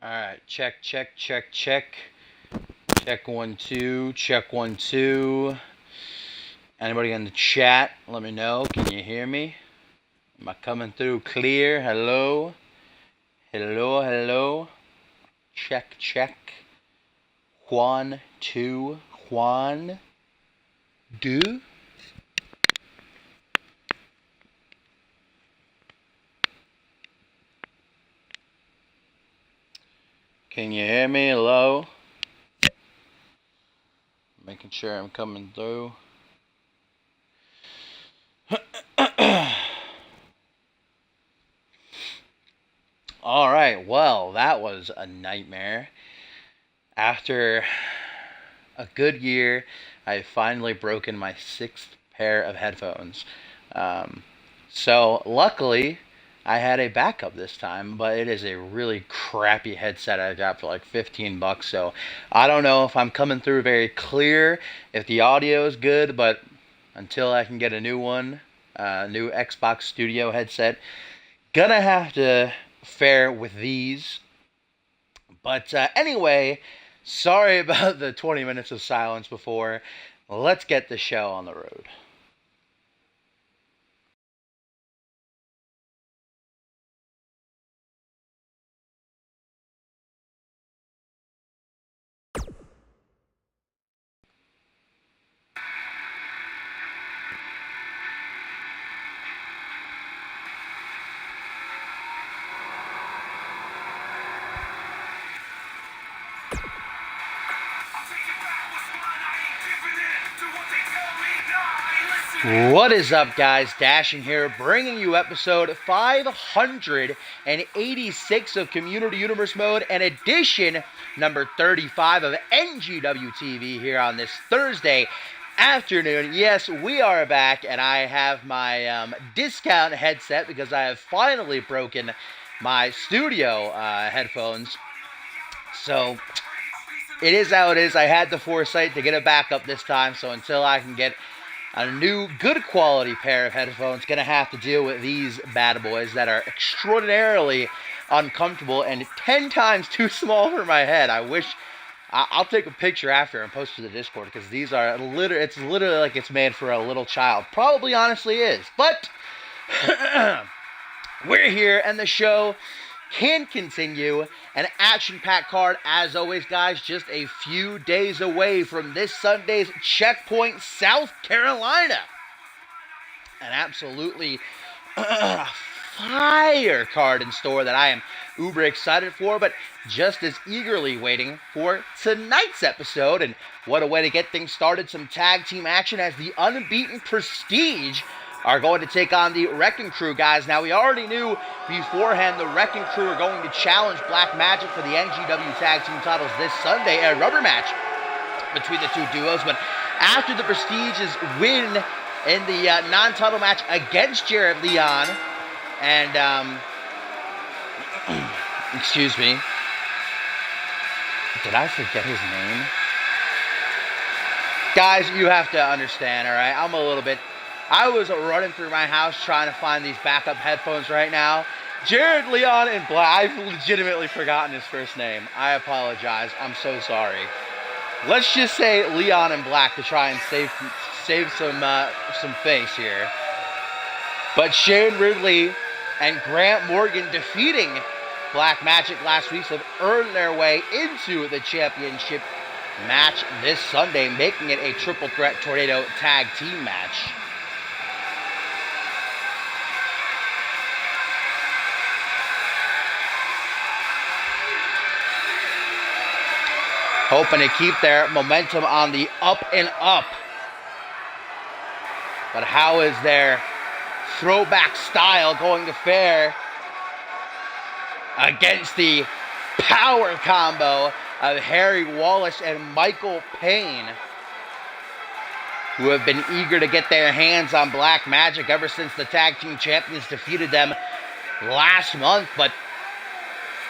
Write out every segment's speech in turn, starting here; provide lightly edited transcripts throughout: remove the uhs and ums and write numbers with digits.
All right, check, check, check, check. Check 1 2. Check 1 2. Anybody in the chat? Let me know. Can you hear me? Am I coming through clear? Hello? Hello, hello. Check, check. Juan 2. Juan. Do? Can you hear me? Hello? Making sure I'm coming through. Alright, well, that was a nightmare. After a good year, I've finally broken my 6th pair of headphones. So, luckily, I had a backup this time, but it is a really crappy headset I got for like $15. So, I don't know if I'm coming through very clear, if the audio is good, but until I can get a new one, new Xbox Studio headset, gonna have to fare with these. But anyway, sorry about the 20 minutes of silence before. Let's get the show on the road. What is up, guys? Dashing here, bringing you episode 586 of Community Universe Mode and edition number 35 of NGW TV here on this Thursday afternoon. Yes, we are back, and I have my discount headset because I have finally broken my studio headphones. So, it is how it is. I had the foresight to get a backup this time, so until I can get a new good quality pair of headphones, gonna have to deal with these bad boys that are extraordinarily uncomfortable and 10 times too small for my head. I wish I'll take a picture after and post to the Discord, because these are it's literally like it's made for a little child. Probably honestly is. But we're here, and the show can continue. An action-packed card, as always, guys, just a few days away from this Sunday's Checkpoint, South Carolina. An absolutely fire card in store that I am uber excited for, but just as eagerly waiting for tonight's episode. And what a way to get things started. Some tag team action as the Unbeaten Prestige are going to take on the Wrecking Crew, guys. Now, we already knew beforehand the Wrecking Crew are going to challenge Black Magic for the NGW Tag Team titles this Sunday, a rubber match between the two duos. But after the Prestige's win in the non-title match against Jared Leon, and, excuse me, did I forget his name? Guys, you have to understand, all right? I was running through my house trying to find these backup headphones right now. Jared Leon and Black. I've legitimately forgotten his first name. I apologize. I'm so sorry. Let's just say Leon and Black to try and save some face here. But Shane Ridley and Grant Morgan defeating Black Magic last week have earned their way into the championship match this Sunday, making it a triple threat tornado tag team match. Hoping to keep their momentum on the up and up. But how is their throwback style going to fare against the power combo of Harry Wallace and Michael Payne, who have been eager to get their hands on Black Magic ever since the tag team champions defeated them last month? But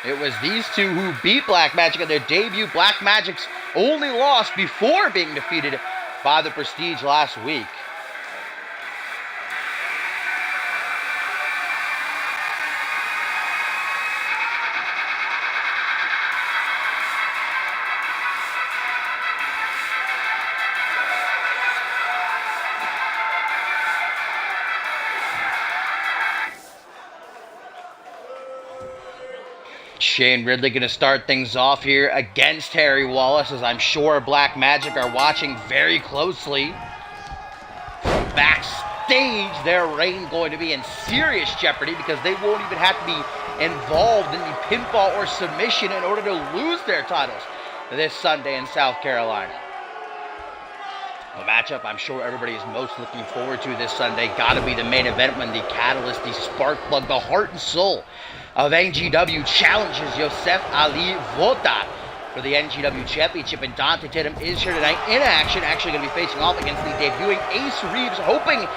it was these two who beat Black Magic in their debut. Black Magic's only loss before being defeated by the Prestige last week. Shane Ridley going to start things off here against Harry Wallace, as I'm sure Black Magic are watching very closely. From backstage, their reign going to be in serious jeopardy because they won't even have to be involved in the pinfall or submission in order to lose their titles this Sunday in South Carolina. A matchup I'm sure everybody is most looking forward to this Sunday. Got to be the main event when the catalyst, the spark plug, the heart and soul of NGW challenges Yosef Ali Vota for the NGW Championship. And Dante Tatum is here tonight in action, actually going to be facing off against the debuting Ace Reeves, hoping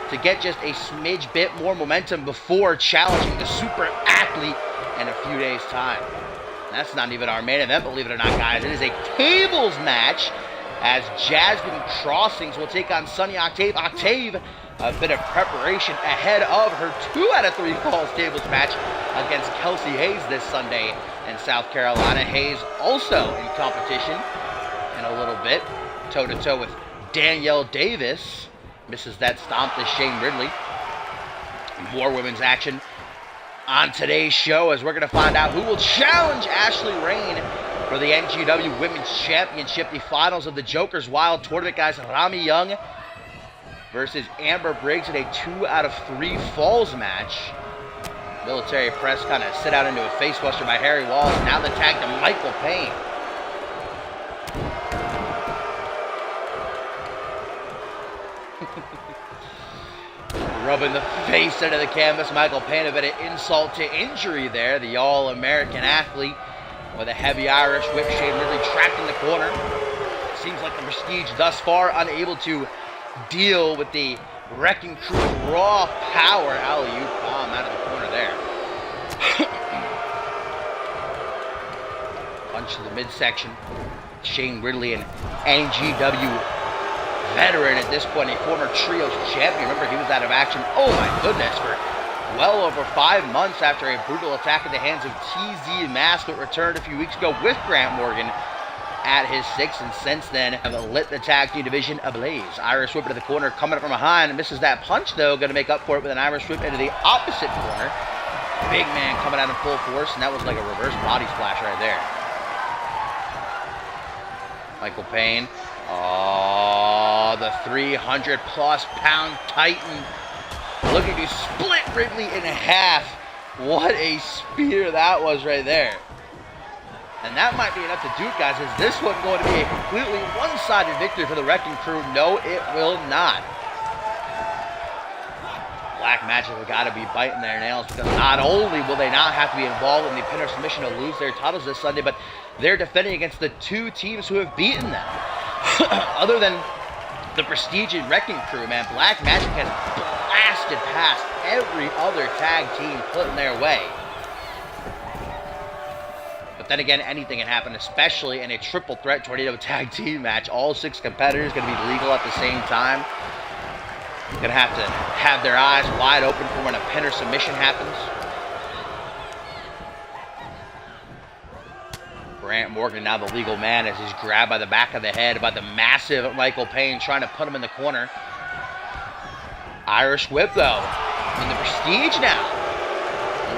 to get just a smidge bit more momentum before challenging the super athlete in a few days' time. And that's not even our main event, believe it or not, guys. It is a tables match, as Jasmine Crossings will take on Sunny Octave. Octave, a bit of preparation ahead of her 2 out of 3 falls tables match against Kelsey Hayes this Sunday in South Carolina. Hayes also in competition in a little bit, toe-to-toe with Danielle Davis. Misses that stomp to Shane Ridley. More women's action on today's show, as we're going to find out who will challenge Ashley Rain for the NGW Women's Championship. The finals of the Joker's Wild Tournament, guys. Rami Young versus Amber Briggs in a 2 out of 3 falls match. Military press kind of sit out into a facebuster by Harry Wallace. Now the tag to Michael Payne. Rubbing the face into the canvas. Michael Payne, a bit of insult to injury there. The All-American athlete with a heavy Irish whip. Shane Ridley trapped in the corner. Seems like the Prestige thus far unable to deal with the Wrecking Crew's raw power. Alley-oop bomb out of the corner there. Punch to the midsection. Shane Ridley, an NGW veteran at this point, a former trios champion. Remember, he was out of action, oh my goodness, for well over 5 months after a brutal attack at the hands of TZ Mask, but returned a few weeks ago with Grant Morgan at his 6th, and since then have lit the tag team division ablaze. Irish whip into the corner, coming up from behind, misses that punch though, going to make up for it with an Irish whip into the opposite corner. Big man coming out in full force, and that was like a reverse body splash right there. Michael Payne, oh, the 300-plus pound Titan looking to split Ridley in half. What a spear that was right there. And that might be enough to do it, guys. Is this one going to be a completely one-sided victory for the Wrecking Crew? No, it will not. Black Magic have got to be biting their nails, because not only will they not have to be involved in the pin or submission to lose their titles this Sunday, but they're defending against the 2 teams who have beaten them. Other than the Prestige and Wrecking Crew, man, Black Magic has blasted past every other tag team put in their way. But then again, anything can happen, especially in a triple threat tornado tag team match. All 6 competitors going to be legal at the same time. Going to have their eyes wide open for when a pin or submission happens. Grant Morgan, now the legal man, as he's grabbed by the back of the head by the massive Michael Payne, trying to put him in the corner. Irish whip, though, in the Prestige now.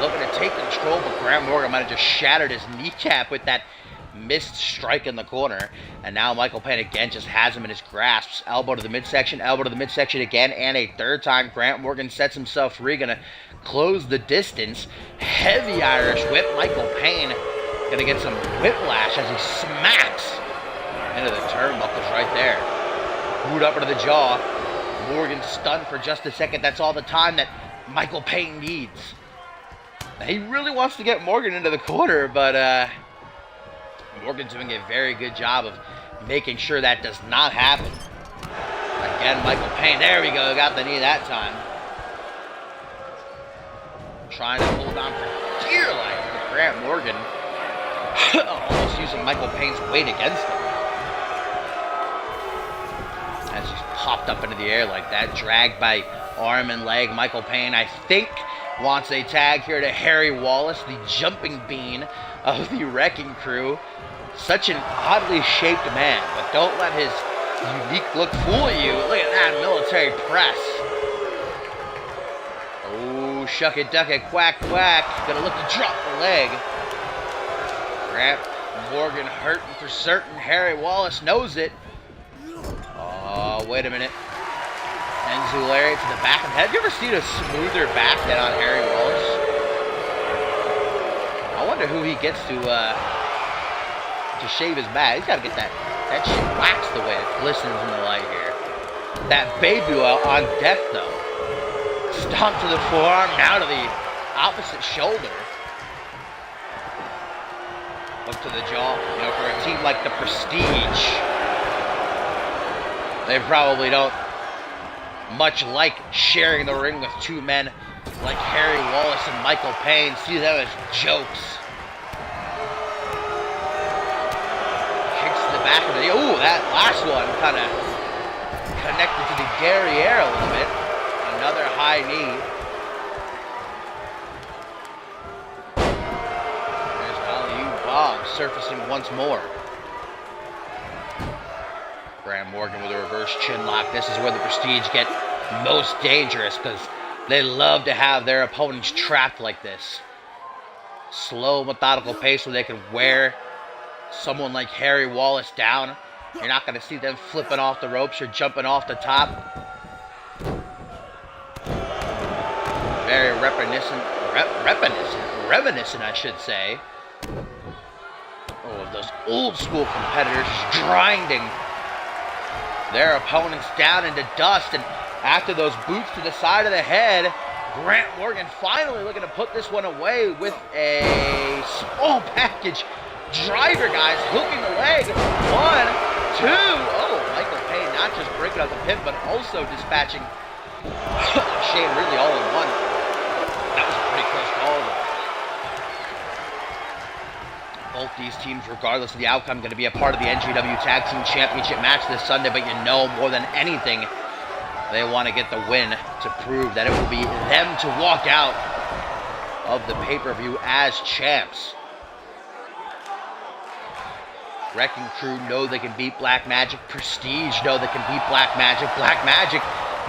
Looking to take control, but Grant Morgan might have just shattered his kneecap with that missed strike in the corner. And now Michael Payne again just has him in his grasps. Elbow to the midsection again, and a 3rd time. Grant Morgan sets himself free, gonna close the distance. Heavy Irish whip. Michael Payne gonna get some whiplash as he smacks into the turnbuckles right there. Boot up into the jaw. Morgan stunned for just a second. That's all the time that Michael Payne needs. Now, he really wants to get Morgan into the corner, but Morgan's doing a very good job of making sure that does not happen. Again, Michael Payne, there we go, got the knee that time. Trying to hold on for dear life with Grant Morgan. Almost using Michael Payne's weight against him. As he's popped up into the air like that, dragged by arm and leg. Michael Payne, I think, wants a tag here to Harry Wallace, the jumping bean of the Wrecking Crew. Such an oddly shaped man, but don't let his unique look fool you. Look at that military press. Oh, shuck it, duck it, quack, quack. Gonna look to drop the leg. Grant Morgan hurting for certain. Harry Wallace knows it. Oh, wait a minute. Enzulari to the back of the head. Have you ever seen a smoother back than on Harry Wallace? I wonder who he gets to shave his back. He's got to get that shit waxed the way it glistens in the light here. That baby oil on deck, though. Stomp to the forearm, now to the opposite shoulder. Look to the jaw. You know, for a team like the Prestige, they probably don't much like sharing the ring with two men like Harry Wallace and Michael Payne. See them as jokes. Kicks to the back of the... Ooh, that last one kind of connected to the derriere a little bit. Another high knee. There's alley-oop bomb surfacing once more. Graham Morgan with a reverse chin lock. This is where the Prestige get most dangerous because they love to have their opponents trapped like this. Slow, methodical pace where they can wear someone like Harry Wallace down. You're not going to see them flipping off the ropes or jumping off the top. Very reminiscent, I should say. Oh, of those old school competitors grinding their opponents down into dust. And after those boots to the side of the head, Grant Morgan finally looking to put this one away with a small package driver, guys, hooking the leg. 1, 2. Oh, Michael Payne not just breaking out the pin, but also dispatching Shane Ridley all in one. That was a pretty close call. Both these teams, regardless of the outcome, going to be a part of the NGW Tag Team Championship match this Sunday, but you know more than anything, they want to get the win to prove that it will be them to walk out of the pay-per-view as champs. Wrecking Crew know they can beat Black Magic. Prestige know they can beat Black Magic. Black Magic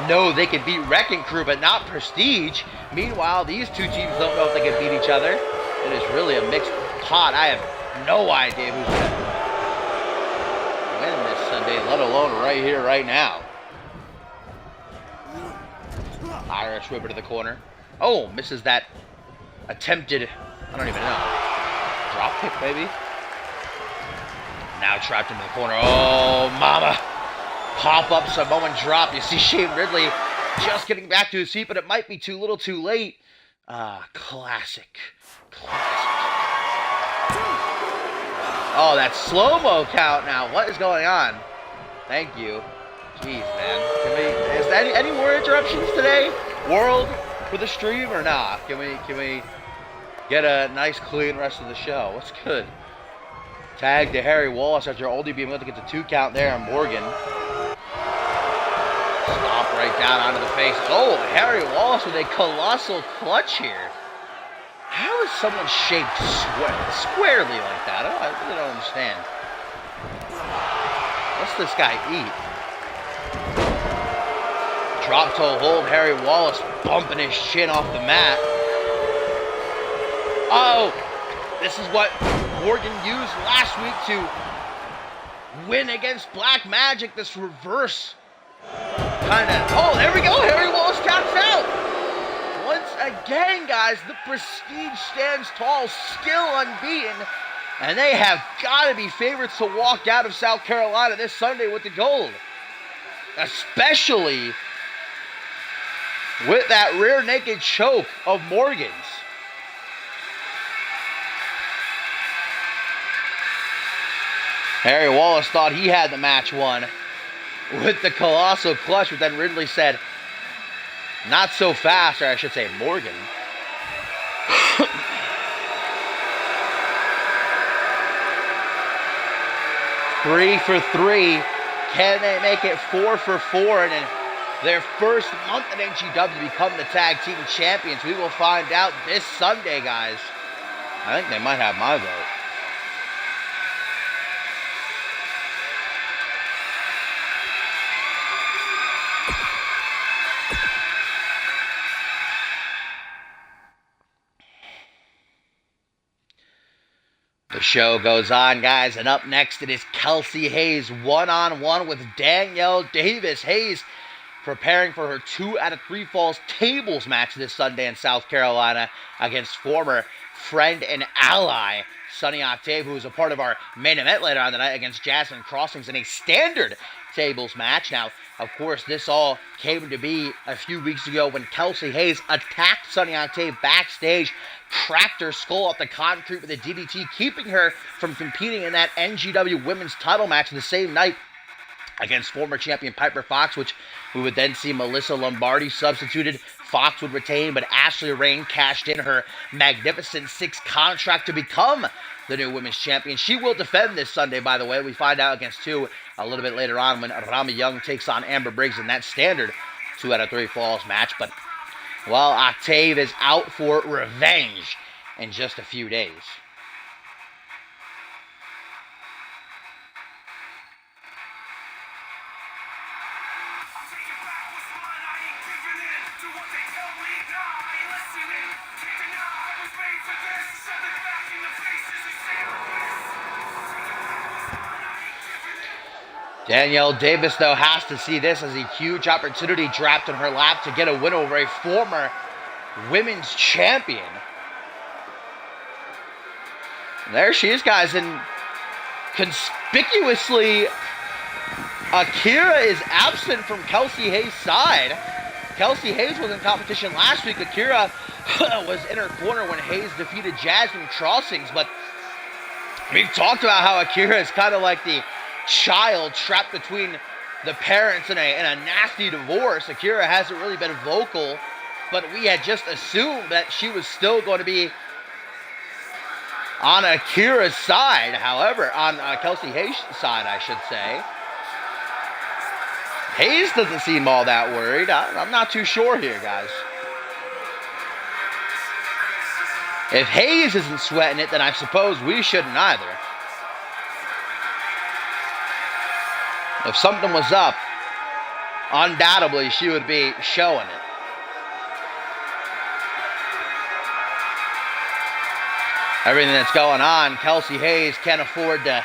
know they can beat Wrecking Crew, but not Prestige. Meanwhile, these two teams don't know if they can beat each other. It is really a mixed pot. I have no idea who's going to win this Sunday, let alone right here, right now. Irish Whipper to the corner. Oh, misses that attempted, I don't even know, drop kick maybe? Now trapped into the corner. Oh, mama. Pop-up Samoan drop. You see Shane Ridley just getting back to his feet, but it might be too little too late. Classic. Oh, that slow-mo count now. What is going on? Thank you. Jeez, man. Is there any more interruptions today? World for the stream or not? Can we get a nice, clean rest of the show? What's good? Tag to Harry Wallace after only being able to get the 2 count there on Morgan. Stomp right down onto the face. Oh, Harry Wallace with a colossal clutch here. How is someone shaped squarely like that? I really don't understand. What's this guy eat? Drop toe hold. Harry Wallace bumping his chin off the mat. Oh, this is what Morgan used last week to win against Black Magic. This reverse kind of... Oh, there we go. Harry Wallace taps out. Once again, guys, the Prestige stands tall, still unbeaten. And they have got to be favorites to walk out of South Carolina this Sunday with the gold. Especially with that rear naked choke of Morgan's. Harry Wallace thought he had the match won with the colossal clutch, but then Ridley said, not so fast, or I should say Morgan. 3 for 3. Can they make it 4 for 4 and in their first month at NGW become the tag team champions? We will find out this Sunday, guys. I think they might have my vote. The show goes on, guys, and up next it is Kelsey Hayes one-on-one with Danielle Davis. Hayes preparing for her 2 out of 3 falls tables match this Sunday in South Carolina against former friend and ally Sunny Octave, who was a part of our main event later on tonight against Jasmine Crossings in a standard tables match. Now, of course, this all came to be a few weeks ago when Kelsey Hayes attacked Sunny Octave backstage, cracked her skull off the concrete with a DDT, keeping her from competing in that NGW women's title match the same night against former champion Piper Fox, which we would then see Melissa Lombardi substituted. Fox would retain, but Ashley Rain cashed in her Magnificent 6 contract to become the new women's champion. She will defend this Sunday, by the way. We find out against 2 a little bit later on when Rami Young takes on Amber Briggs in that standard 2 out of 3 falls match. But, well, Octave is out for revenge in just a few days. Danielle Davis, though, has to see this as a huge opportunity dropped in her lap to get a win over a former women's champion. And there she is, guys, and conspicuously, Akira is absent from Kelsey Hayes' side. Kelsey Hayes was in competition last week. Akira was in her corner when Hayes defeated Jasmine Crossings, but we've talked about how Akira is kind of like the child trapped between the parents in a nasty divorce. Akira hasn't really been vocal, but we had just assumed that she was still going to be on Akira's side. However, on Kelsey Hayes' side, I should say, Hayes doesn't seem all that worried. I'm not too sure here, guys. If Hayes isn't sweating it, then I suppose we shouldn't either. If something was up, undoubtedly she would be showing it. Everything that's going on, Kelsey Hayes can't afford to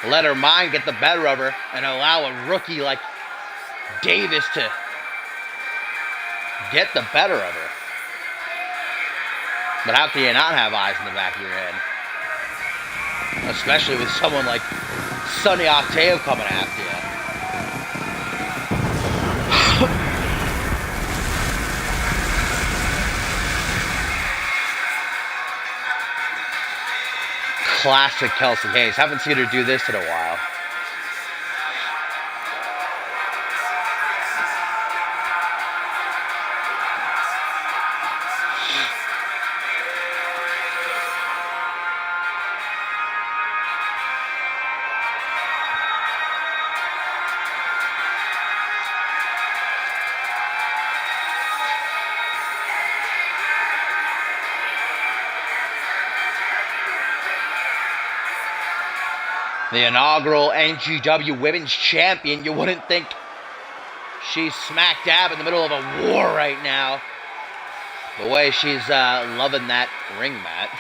let her mind get the better of her and allow a rookie like Davis to get the better of her. But how can you not have eyes in the back of your head? Especially with someone like Sunny Octave coming after you. Classic Kelsey Hayes. Haven't seen her do this in a while. The inaugural NGW Women's Champion. You wouldn't think she's smack dab in the middle of a war right now. The way she's loving that ring mat.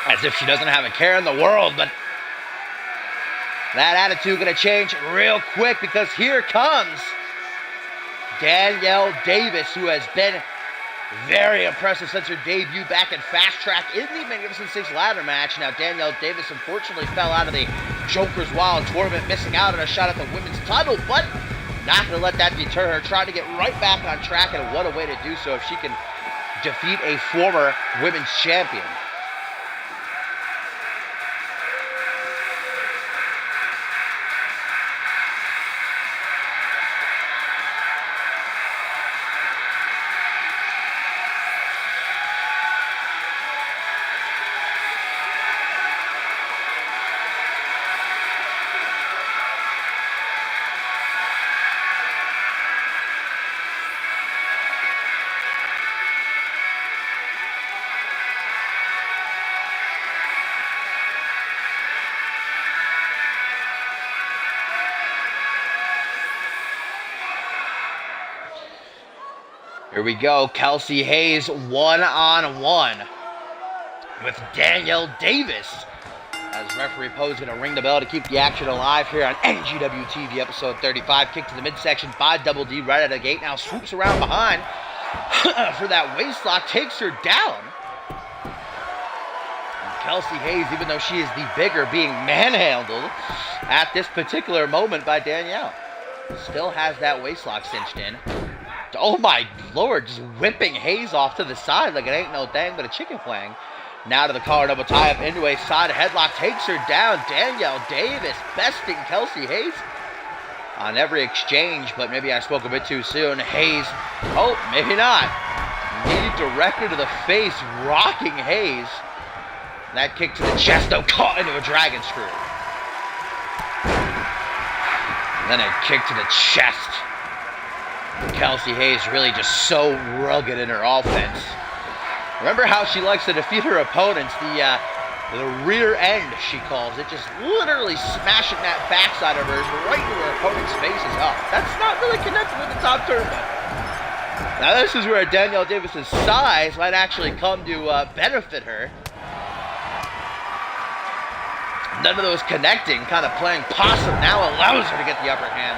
As if she doesn't have a care in the world, but that attitude gonna change real quick because here comes Danielle Davis, who has been very impressive since her debut back in Fast Track in the Magnificent 6 ladder match. Now, Danielle Davis unfortunately fell out of the Joker's Wild tournament, missing out on a shot at the women's title, but not going to let that deter her, trying to get right back on track, and what a way to do so if she can defeat a former women's champion. Here we go, Kelsey Hayes one-on-one with Danielle Davis. As referee Poe's going to ring the bell to keep the action alive here on NGW TV episode 35. Kick to the midsection by Double D right out of the gate. Now swoops around behind for that waistlock, takes her down. Kelsey Hayes, even though she is the bigger, being manhandled at this particular moment by Danielle. Still has that waistlock cinched in. Oh my lord, just whipping Hayes off to the side like it ain't no thing but a chicken wing. Now to the collar double tie up into a side headlock, takes her down. Danielle Davis besting Kelsey Hayes on every exchange, but maybe I spoke a bit too soon. Hayes, oh, maybe not. Knee directly to the face, rocking Hayes. That kick to the chest, though, caught into a dragon screw. Then a kick to the chest. Kelsey Hayes really just so rugged in her offense. Remember how she likes to defeat her opponents? The rear end, she calls it. Just literally smashing that backside of hers right into her opponent's faces up. That's not really connected with the top turnbuckle. Now this is where Danielle Davis' size might actually come to benefit her. None of those connecting, kind of playing possum, now allows her to get the upper hand.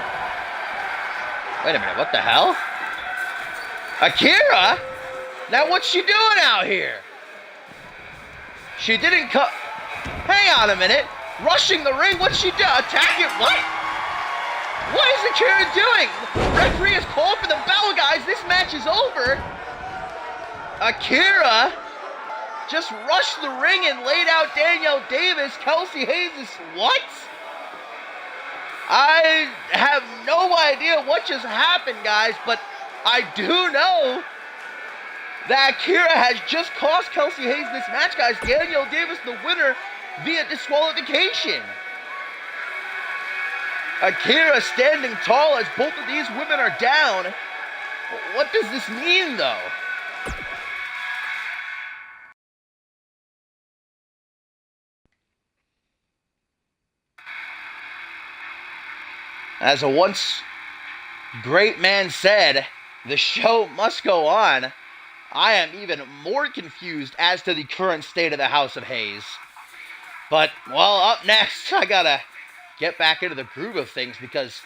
Wait a minute, what the hell? Akira? Now what's she doing out here? She didn't cut. Hang on a minute. Rushing the ring, what's she doing? Attacking what? What is Akira doing? Referee has called for the bell, guys. This match is over. Akira just rushed the ring and laid out Danielle Davis. Kelsey Hayes is what? I have no idea what just happened, guys, but I do know that Akira has just cost Kelsey Hayes this match, guys. Danielle Davis the winner via disqualification. Akira standing tall as both of these women are down. What does this mean, though? As a once great man said, the show must go on. I am even more confused as to the current state of the House of Hayes. But, well, up next, I gotta get back into the groove of things because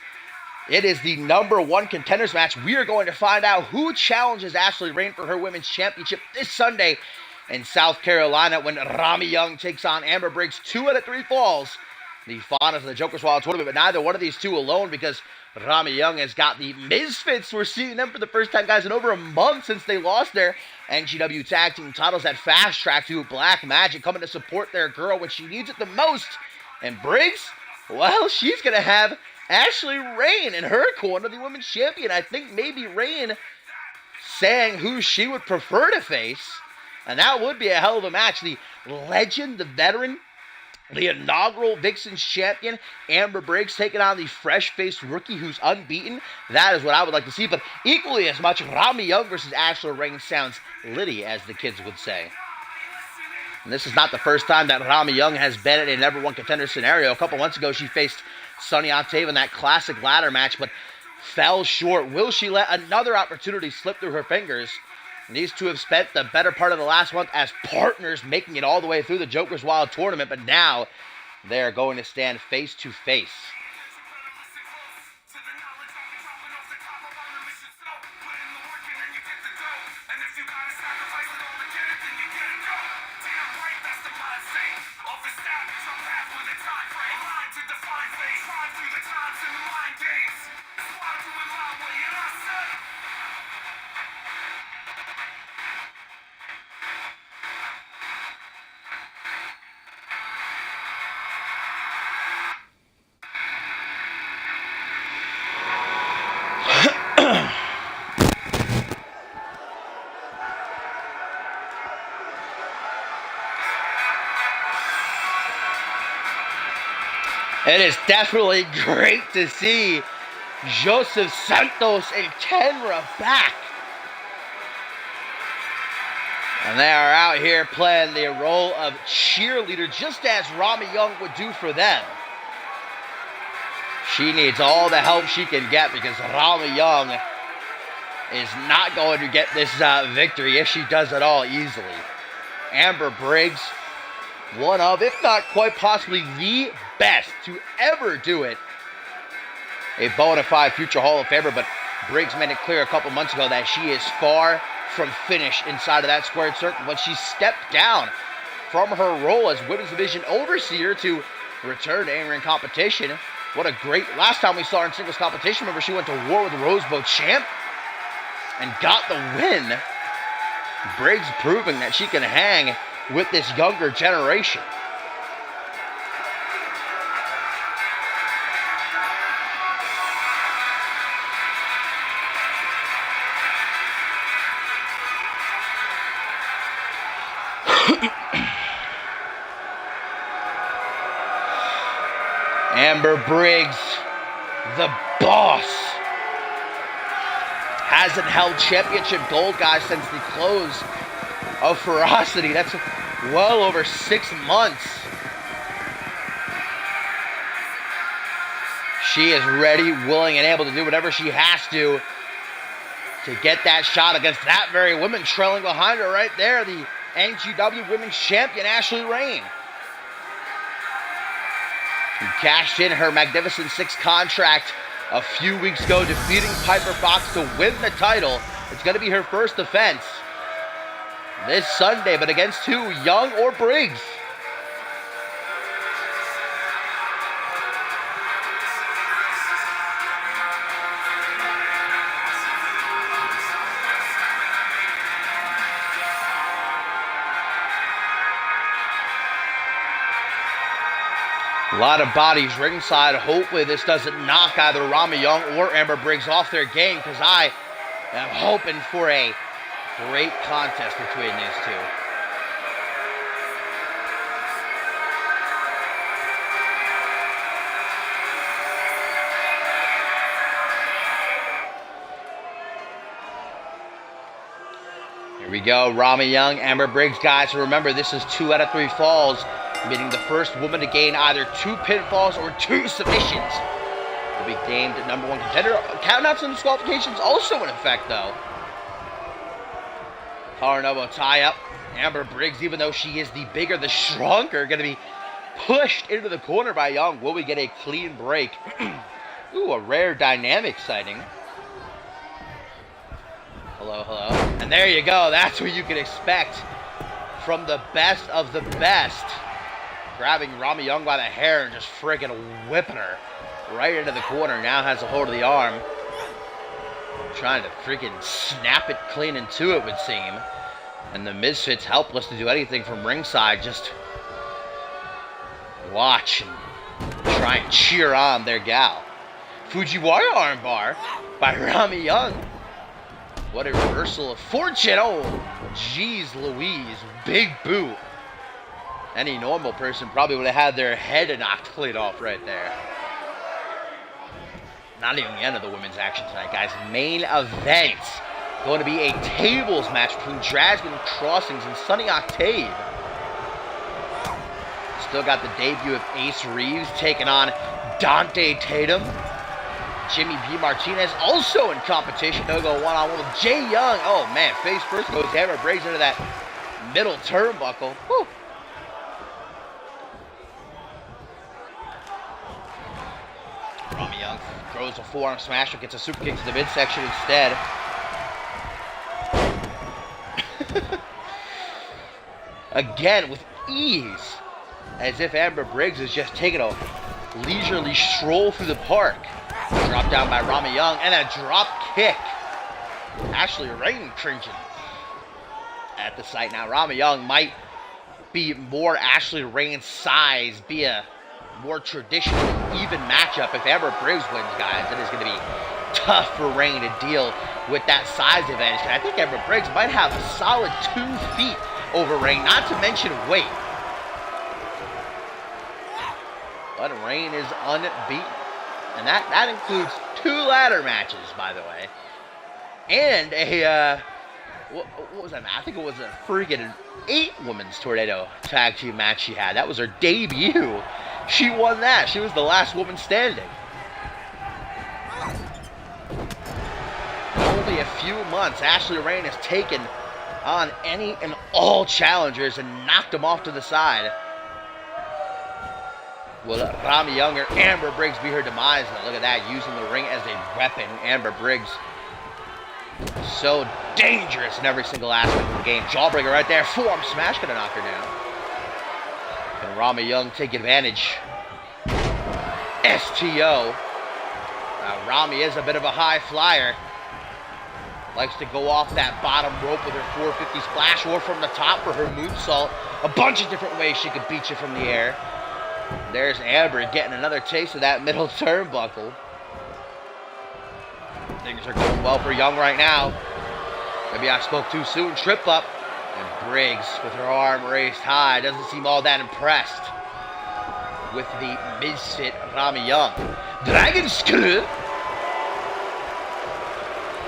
it is the #1 contenders match. We are going to find out who challenges Ashley Rain for her women's championship this Sunday in South Carolina when Rami Young takes on Amber Briggs. 2 out of 3 falls. The finals of the Joker's Wild Tournament, but neither one of these two alone because Rami Young has got the Misfits. We're seeing them for the first time, guys, in over a month since they lost their NGW Tag Team titles at Fast Track to Black Magic, coming to support their girl when she needs it the most. And Briggs, well, she's going to have Ashley Rain in her corner, the women's champion. I think maybe Rain saying who she would prefer to face, and that would be a hell of a match. The legend, the veteran, the inaugural Vixens champion, Amber Briggs, taking on the fresh-faced rookie who's unbeaten. That is what I would like to see. But equally as much, Rami Young versus Ashley Rain sounds litty, as the kids would say. And this is not the first time that Rami Young has been in a #1 contender scenario. A couple months ago, she faced Sonny Octave in that classic ladder match, but fell short. Will she let another opportunity slip through her fingers? And these two have spent the better part of the last month as partners, making it all the way through the Joker's Wild Tournament, but now they are going to stand face to face. It is definitely great to see Joseph Santos and Kenra back. And they are out here playing the role of cheerleader, just as Rami Young would do for them. She needs all the help she can get because Rami Young is not going to get this victory, if she does at all, easily. Amber Briggs, one of, if not quite possibly the best to ever do it. A bona fide future Hall of Famer, but Briggs made it clear a couple months ago that she is far from finished inside of that squared circle when she stepped down from her role as Women's Division Overseer to return to in-ring competition. What a great, last time we saw her in singles competition, remember she went to war with the Rosebud champ and got the win. Briggs proving that she can hang with this younger generation. Amber Briggs, the boss, hasn't held championship gold, guys, since the close of Ferocity. That's well over 6 months. She is ready, willing, and able to do whatever she has to get that shot against that very woman. Trailing behind her right there, the NGW Women's Champion, Ashley Rain, who cashed in her Magnificent Six contract a few weeks ago, defeating Piper Fox to win the title. It's going to be her first defense this Sunday, but against who? Young or Briggs? A lot of bodies ringside. Hopefully this doesn't knock either Rami Young or Amber Briggs off their game, because I am hoping for a great contest between these two. Here we go, Rami Young, Amber Briggs, guys. Remember, this is 2 out of 3 falls, meaning the first woman to gain either 2 pinfalls or 2 submissions will be named #1 contender. Countouts and disqualifications also in effect, though. Collar and elbow tie-up. Amber Briggs, even though she is the bigger, the stronger, going to be pushed into the corner by Young. Will we get a clean break? Ooh, a rare dynamic sighting. Hello, hello. And there you go. That's what you can expect from the best of the best. Grabbing Rami Young by the hair and just friggin' whipping her right into the corner. Now has a hold of the arm. Trying to freaking snap it clean into it, would seem. And the Misfits helpless to do anything from ringside. Just watch and try and cheer on their gal. Fujiwara armbar by Rami Young. What a reversal of fortune. Oh, jeez Louise. Big boot. Any normal person probably would have had their head knocked clean off right there. Not even the end of the women's action tonight, guys. Main event. Going to be a tables match between Jasmine Crossings and Sunny Octave. Still got the debut of Ace Reeves taking on Dante Tatum. Jimmy B. Martinez also in competition. They'll go one-on-one with Jay Young. Oh, man. Face first goes Amber Briggs into that middle turnbuckle. Whew. Rami Young throws a forearm smasher, gets a super kick to the midsection instead. Again, with ease. As if Amber Briggs is just taking a leisurely stroll through the park. Drop down by Rami Young, and a drop kick. Ashley Rain cringing at the sight. Now, Rami Young might be more Ashley Rain's size, be a more traditional, even matchup. If Amber Briggs wins, guys, it is going to be tough for Rain to deal with that size advantage. And I think Amber Briggs might have a solid 2 feet over Rain, not to mention weight. But Rain is unbeaten. And that includes 2 ladder matches, by the way. And a, what was that? I think it was a freaking 8-women's Tornado tag team match she had. That was her debut. She won that. She was the last woman standing. Only a few months, Ashley Rain has taken on any and all challengers and knocked them off to the side. Will Rami Young or Amber Briggs be her demise? Now look at that, using the ring as a weapon. Amber Briggs, so dangerous in every single aspect of the game. Jawbreaker right there, forearm smash, gonna knock her down. Can Rami Young take advantage? STO. Rami is a bit of a high flyer. Likes to go off that bottom rope with her 450 splash, or from the top for her moonsault. A bunch of different ways she could beat you from the air. There's Amber getting another taste of that middle turnbuckle. Things are going well for Young right now. Maybe I spoke too soon. Trip up. And Briggs, with her arm raised high, doesn't seem all that impressed with the misfit Rami Young. Dragon Screw.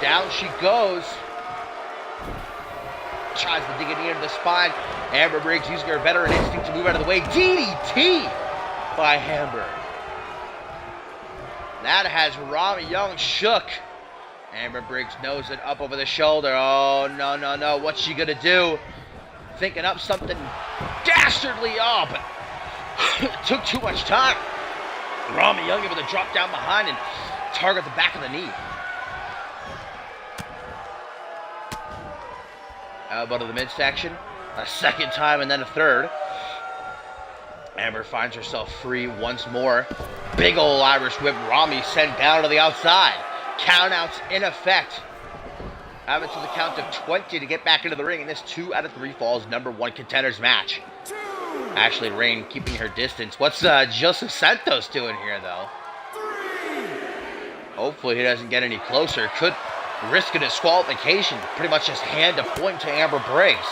Down she goes. Tries to dig it into the spine. Amber Briggs using her veteran instinct to move out of the way. DDT by Amber. That has Rami Young shook. Amber Briggs knows it, up over the shoulder. Oh, no, no, no. What's she going to do? Thinking up something dastardly. Oh, but it took too much time. Rami Young able to drop down behind and target the back of the knee. Elbow to the midsection. A second time and then a third. Amber finds herself free once more. Big ol' Irish whip. Rami sent down to the outside. Countouts in effect. Have it to the count of 20 to get back into the ring in this 2 out of 3 falls #1 contenders match. Ashley Rain keeping her distance. What's Joseph Santos doing here, though? Hopefully he doesn't get any closer. Could risk a disqualification. Pretty much just hand to point to Amber Briggs.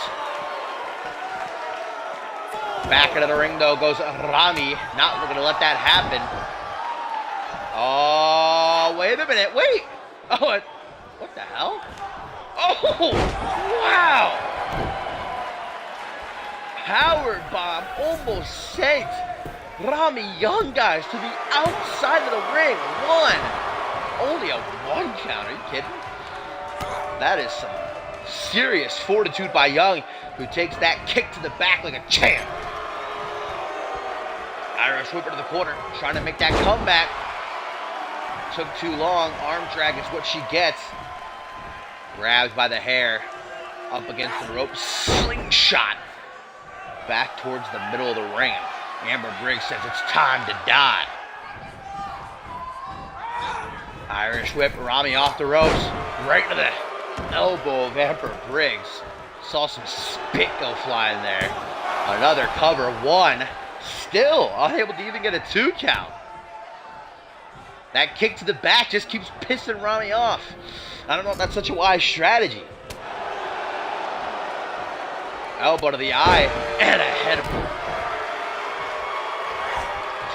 Back into the ring, though, goes Rami. Not looking to let that happen. Oh, wait a minute. Wait. Oh, what the hell? Oh, wow. Power bomb almost sent Rami Young, guys, to the outside of the ring. Only a 1 count. Are you kidding? That is some serious fortitude by Young, who takes that kick to the back like a champ. Irish whip to the corner, trying to make that comeback. Took too long. Arm drag is what she gets. Grabbed by the hair. Up against the rope. Slingshot. Back towards the middle of the ring. Amber Briggs says it's time to die. Irish whip. Rami off the ropes. Right to the elbow of Amber Briggs. Saw some spit go flying there. Another cover. 1. Still unable to even get a 2 count. That kick to the back just keeps pissing Rami off. I don't know if that's such a wise strategy. Elbow to the eye and a headbutt.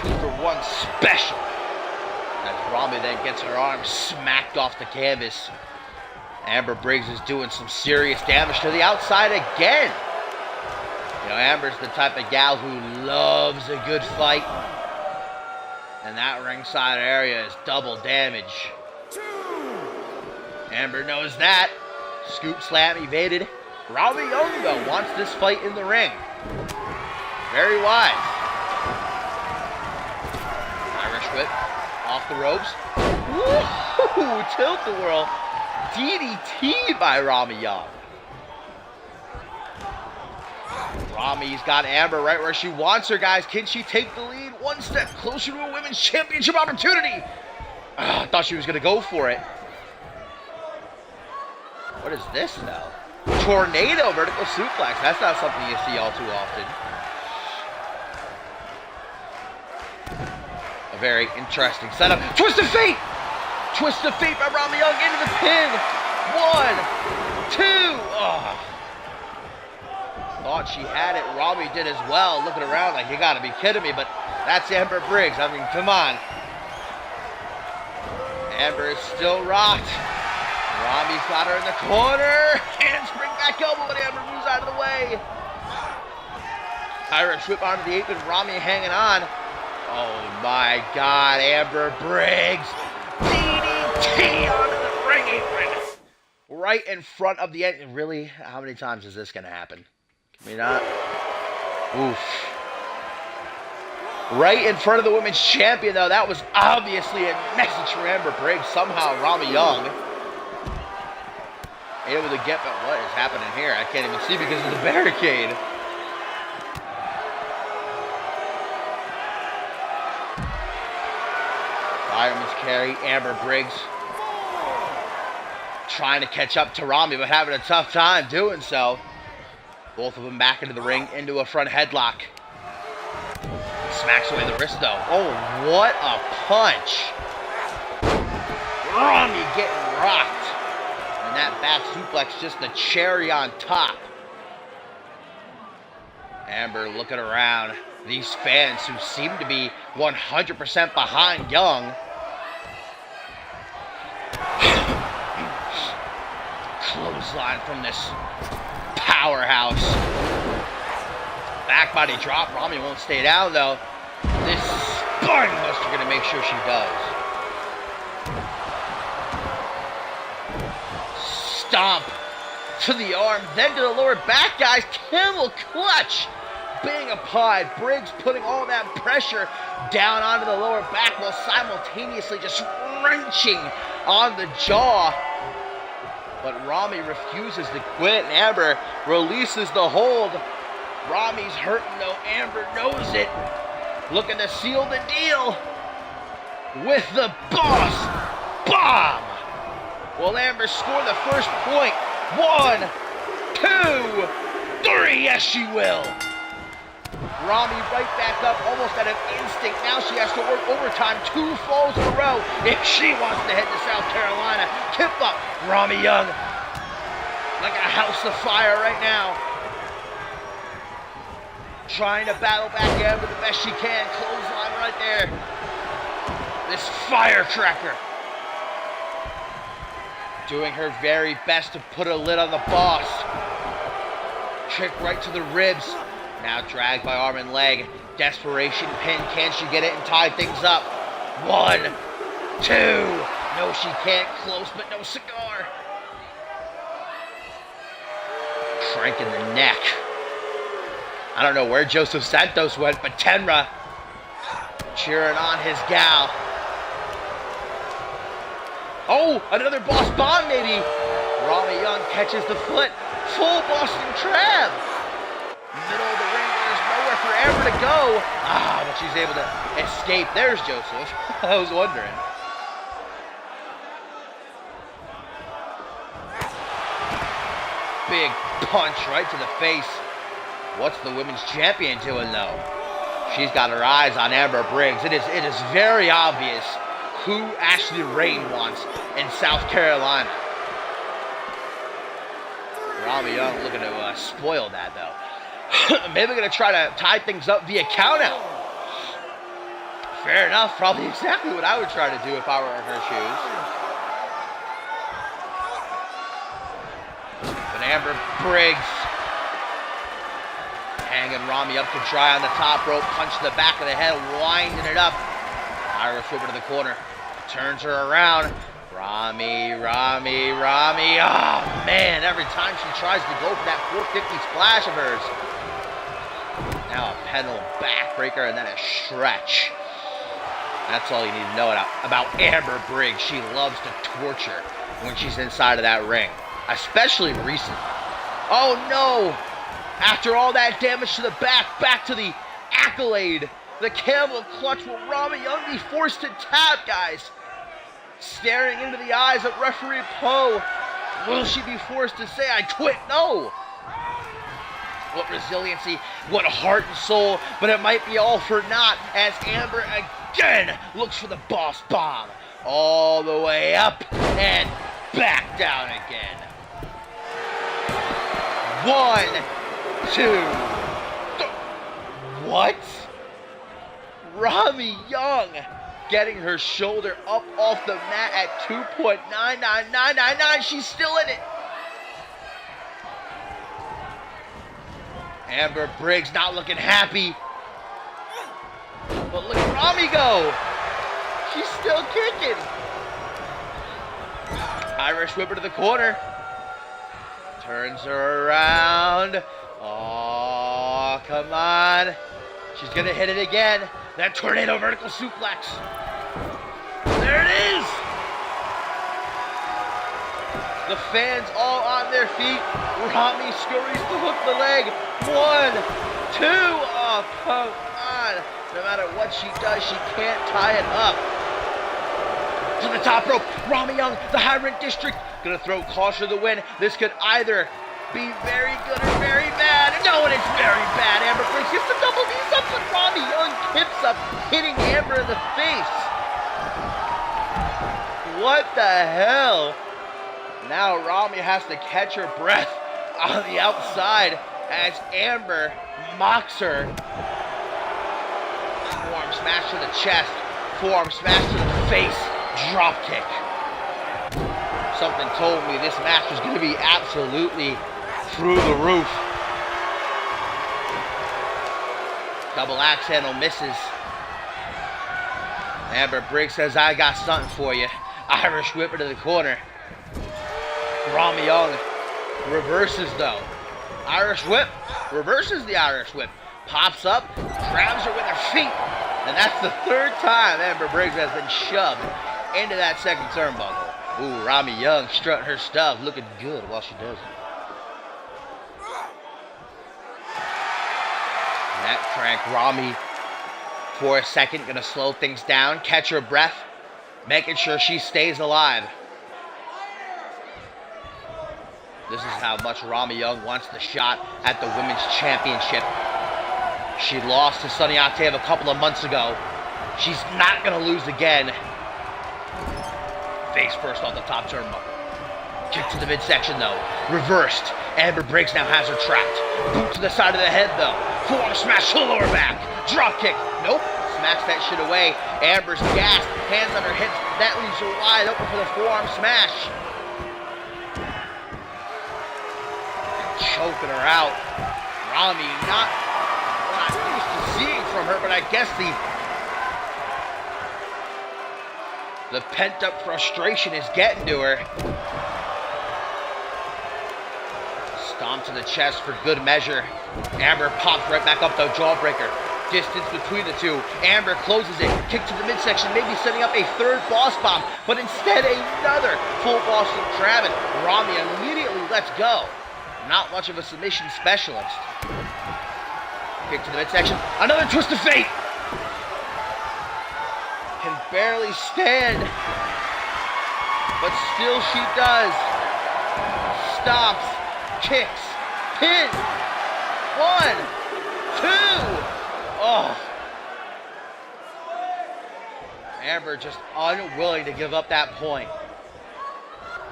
2-for-1 special. As Rami then gets her arm smacked off the canvas. Amber Briggs is doing some serious damage to the outside again. You know, Amber's the type of gal who loves a good fight. And that ringside area is double damage. Amber knows that. Scoop slam evaded. Rami Young, though, wants this fight in the ring. Very wise. Irish whip off the ropes. Woo! Tilt-a-whirl. DDT by Rami Young. Rami's got Amber right where she wants her, guys. Can she take the lead 1 step closer to a women's championship opportunity? I thought she was going to go for it. What is this, though? Tornado vertical suplex. That's not something you see all too often. A very interesting setup. Twist of fate! Twist of fate by Rami Young into the pin. 1, 2. Oh. Thought she had it. Rami did as well. Looking around like, you gotta be kidding me, but that's Amber Briggs. I mean, come on. Amber is still rocked. Rami's got her in the corner. Handspring back elbow, but Amber moves out of the way. Irish whip onto the apron. Rami hanging on. Oh my God, Amber Briggs. DDT onto the ring apron. right in front of the end. Really? How many times is this going to happen? Can we not? Oof. Right in front of the women's champion, though. That was obviously a message from Amber Briggs. Somehow, Rami Young able to get, but what is happening here? I can't even see because of the barricade. Fireman's carry, Amber Briggs trying to catch up to Rami, but having a tough time doing so. Both of them back into the ring, into a front headlock. Smacks away the wrist, though. Oh, what a punch. Rami getting rocked. And that back suplex, just the cherry on top. Amber looking around. These fans who seem to be 100% behind Young. Clothesline from this powerhouse. Back body drop. Rami won't stay down, though. This spine buster going to make sure she does. Stomp to the arm, then to the lower back, guys. Camel clutch being applied. Briggs putting all that pressure down onto the lower back while simultaneously just wrenching on the jaw. But Rami refuses to quit, and Amber releases the hold. Rami's hurting, though. Amber knows it. Looking to seal the deal with the boss bomb. Will Amber score the first point? 1, 2, 3. Yes, she will. Rami right back up, almost at an instinct. Now she has to work overtime. 2 falls in a row if she wants to head to South Carolina. Tip up, Rami Young. Like a house of fire right now. Trying to battle back Amber the best she can. Clothesline right there. This firecracker. Doing her very best to put a lid on the boss. Kick right to the ribs. Now dragged by arm and leg. Desperation pin. Can she get it and tie things up? 1, 2. No, she can't. Close, but no cigar. Cranking the neck. I don't know where Joseph Santos went, but Tenra cheering on his gal. Oh, another boss bomb maybe. Rami Young catches the foot. Full Boston Crab. Middle of the ring, there's nowhere for Amber to go. But she's able to escape. There's Joseph. I was wondering. Big punch right to the face. What's the women's champion doing, though? She's got her eyes on Amber Briggs. It is very obvious who Ashley Rain wants in South Carolina. Rami Young looking to spoil that, though. Maybe going to try to tie things up via countout. Fair enough. Probably exactly what I would try to do if I were in her shoes. But Amber Briggs hanging Rami up to dry on the top rope. Punch to the back of the head, winding it up. Irish whip to the corner. Turns her around. Rami. Oh, man. Every time she tries to go for that 450 splash of hers. Now a pedal backbreaker and then a stretch. That's all you need to know about Amber Briggs. She loves to torture when she's inside of that ring. Especially recently. Oh, no. After all that damage to the back to the accolade. The camel clutch. Will Rami Young be forced to tap, guys? Staring into the eyes of referee Poe. Will she be forced to say, I quit? No. What resiliency, what heart and soul, but it might be all for naught as Amber again looks for the boss bomb. All the way up and back down again. 1, 2, 3. What? Rami Young getting her shoulder up off the mat at 2.99999. She's still in it. Amber Briggs not looking happy. But look at Rami go. She's still kicking. Irish whipper to the corner. Turns her around. Oh, come on. She's going to hit it again. That tornado vertical suplex. There it is. The fans all on their feet. Rami scurries to hook the leg. 1, 2. Oh, come on. No matter what she does, she can't tie it up. To the top rope. Rami Young, the High Rent District, gonna throw caution to the wind. This could either be very good or very bad. No, and it's very bad. Amber breaks gets the double knees up, but Rami Young kips up, hitting Amber in the face. What the hell? Now Rami has to catch her breath on the outside as Amber mocks her. Forearm smash to the chest, forearm smash to the face, drop kick. Something told me this match was going to be absolutely through the roof. Double axe handle misses. Amber Briggs says, I got something for you. Irish whip her to the corner. Rami Young reverses though. Irish whip, reverses the Irish whip. Pops up, grabs her with her feet. And that's the third time Amber Briggs has been shoved into that second turnbuckle. Ooh, Rami Young strutting her stuff, looking good while she does it. Neck crank Rami for a second, gonna slow things down, catch her breath, making sure she stays alive. This is how much Rami Young wants the shot at the Women's Championship. She lost to Sunny Octave a couple of months ago. She's not gonna lose again. Face first off the top turnbuckle. Kick to the midsection though. Reversed. Amber Briggs now has her trapped. Boot to the side of the head though. Forearm smash to the lower back. Drop kick. Nope. Smacks that shit away. Amber's gassed. Hands on her hips. That leaves her wide open for the forearm smash. Choking her out. Rami not what I'm used to seeing from her, but I guess the pent-up frustration is getting to her. Stomp to the chest for good measure. Amber pops right back up though, jawbreaker. Distance between the two. Amber closes it. Kick to the midsection, maybe setting up a third boss bomb, but instead another full Boston Crab, and Rami immediately lets go. Not much of a submission specialist. Kick to the midsection. Another twist of fate. Can barely stand, but still she does. Stops, kicks, pin. 1, 2. Oh. Amber just unwilling to give up that point.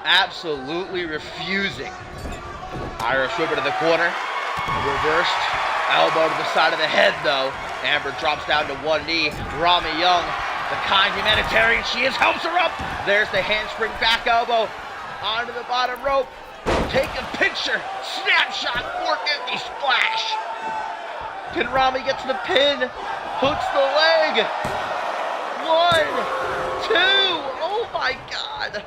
Absolutely refusing. Irish whip to the corner. Reversed. Elbow to the side of the head though. Amber drops down to one knee. Rami Young, the kind humanitarian she is, helps her up. There's the handspring back elbow onto the bottom rope. Take a picture. Snapshot. 450 splash. Can Rami get to the pin? Hooks the leg. 1, 2. Oh my God.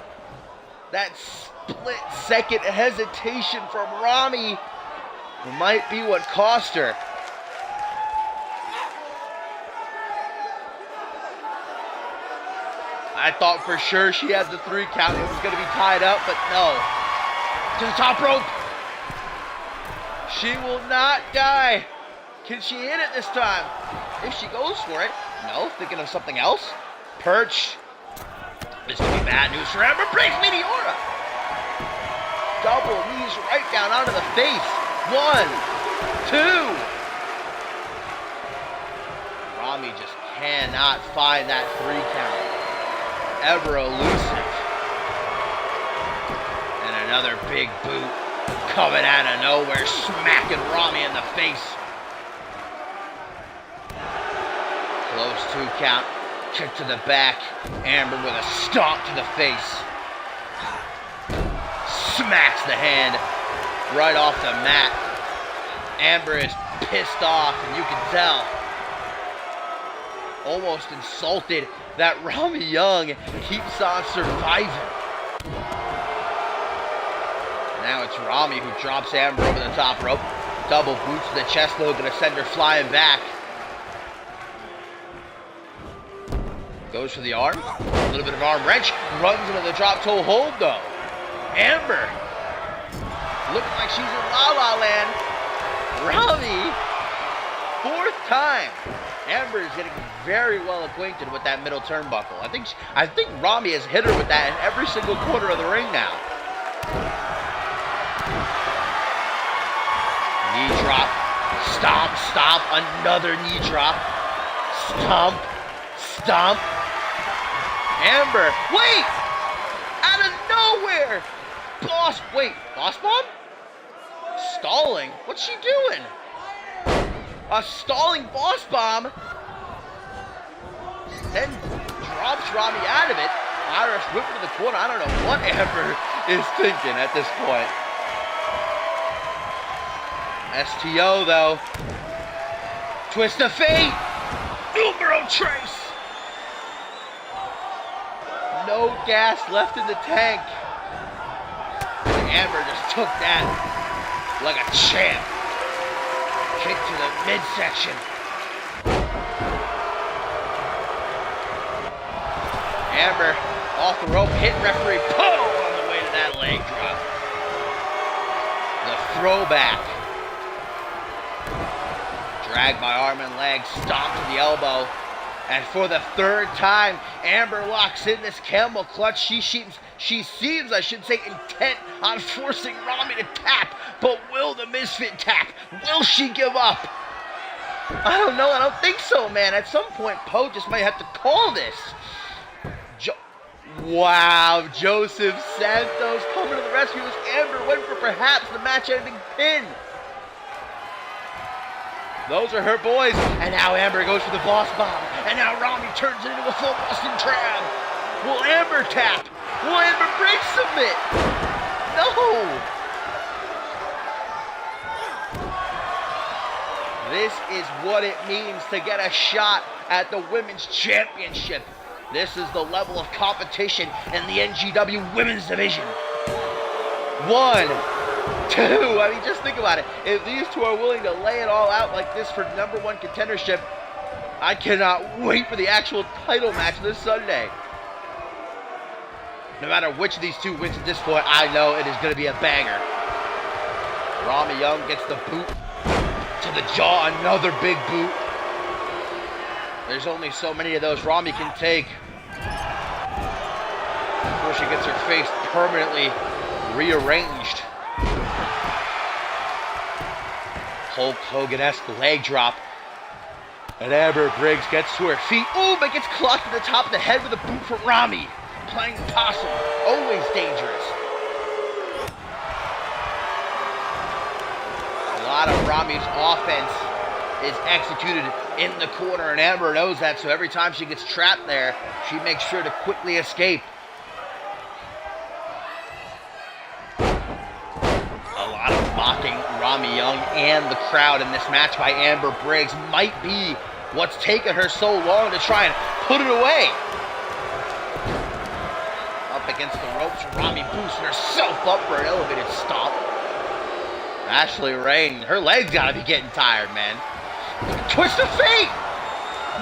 That split-second hesitation from Rami might be what cost her. I thought for sure she had the 3 count. It was going to be tied up, but no. To the top rope. She will not die. Can she hit it this time? If she goes for it. No, thinking of something else. Perch. This could be bad news for Amber Briggs. Meteora. Double knees right down onto the face. 1, 2. Rami just cannot find that 3 count. Ever elusive. And another big boot coming out of nowhere, smacking Rami in the face. Close 2 count. Kick to the back. Amber with a stomp to the face. Smacks the hand right off the mat. Amber is pissed off, and you can tell. Almost insulted that Rami Young keeps on surviving. Now it's Rami who drops Amber over the top rope. Double boots to the chest though, gonna send her flying back. Goes for the arm. A little bit of arm wrench. Runs into the drop toe hold though. Amber looking like she's in La La Land. Rami, fourth time. Amber is getting very well acquainted with that middle turnbuckle. I think Rami has hit her with that in every single corner of the ring now. Knee drop. Stomp, stomp. Another knee drop. Stomp, stomp. Amber, wait! Out of nowhere! Boss bomb? Stalling? What's she doing? A stalling boss bomb? Then drops Rami out of it. Irish whip into the corner. I don't know what Amber is thinking at this point. STO though. Twist of fate. Numero trace. No gas left in the tank. Amber just took that like a champ. Kick to the midsection. Amber off the rope, hit referee, boom, on the way to that leg drop. The throwback. Drag by arm and leg, stomp to the elbow. And for the third time, Amber locks in this camel clutch. She seems, I should say, intent on forcing Rami to tap. But will the Misfit tap? Will she give up? I don't know. I don't think so, man. At some point, Poe just might have to call this. Wow, Joseph Santos coming to the rescue as Amber went for perhaps the match-ending pin. Those are her boys. And now Amber goes for the boss bomb. And now Rami turns it into a full Boston Crab. Will Amber tap? Will Amber Briggs submit? No. This is what it means to get a shot at the Women's Championship. This is the level of competition in the NGW Women's Division. 1, 2, I mean, just think about it. If these two are willing to lay it all out like this for #1 contendership, I cannot wait for the actual title match this Sunday. No matter which of these two wins at this point, I know it is going to be a banger. Rami Young gets the boot to the jaw, another big boot. There's only so many of those Rami can take before she gets her face permanently rearranged. Hulk Hogan-esque leg drop. And Amber Briggs gets to her feet. Ooh, but gets clocked in the top of the head with a boot from Rami. Playing possum. Always dangerous. A lot of Rami's offense is executed in the corner, and Amber knows that, so every time she gets trapped there, she makes sure to quickly escape. A lot of mocking Rami Young and the crowd in this match by Amber Briggs might be what's taken her so long to try and put it away. Up against the ropes, Rami boosting herself up for an elevated stomp. Ashley Rain, her legs gotta be getting tired, man. Twist of fate!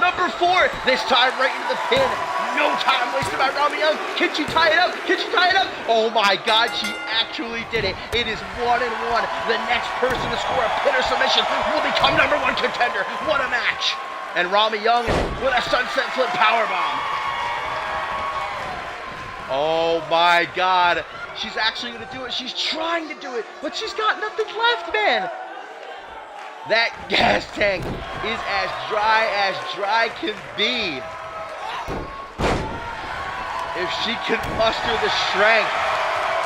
#4, this time right into the pin. No time wasted by Rami Young. Can she tie it up? Can she tie it up? Oh my God, she actually did it. It is 1-1. The next person to score a pin or submission will become #1 contender. What a match. And Rami Young with a sunset flip powerbomb. Oh my God. She's actually going to do it. She's trying to do it, but she's got nothing left, man. That gas tank is as dry can be. If she can muster the strength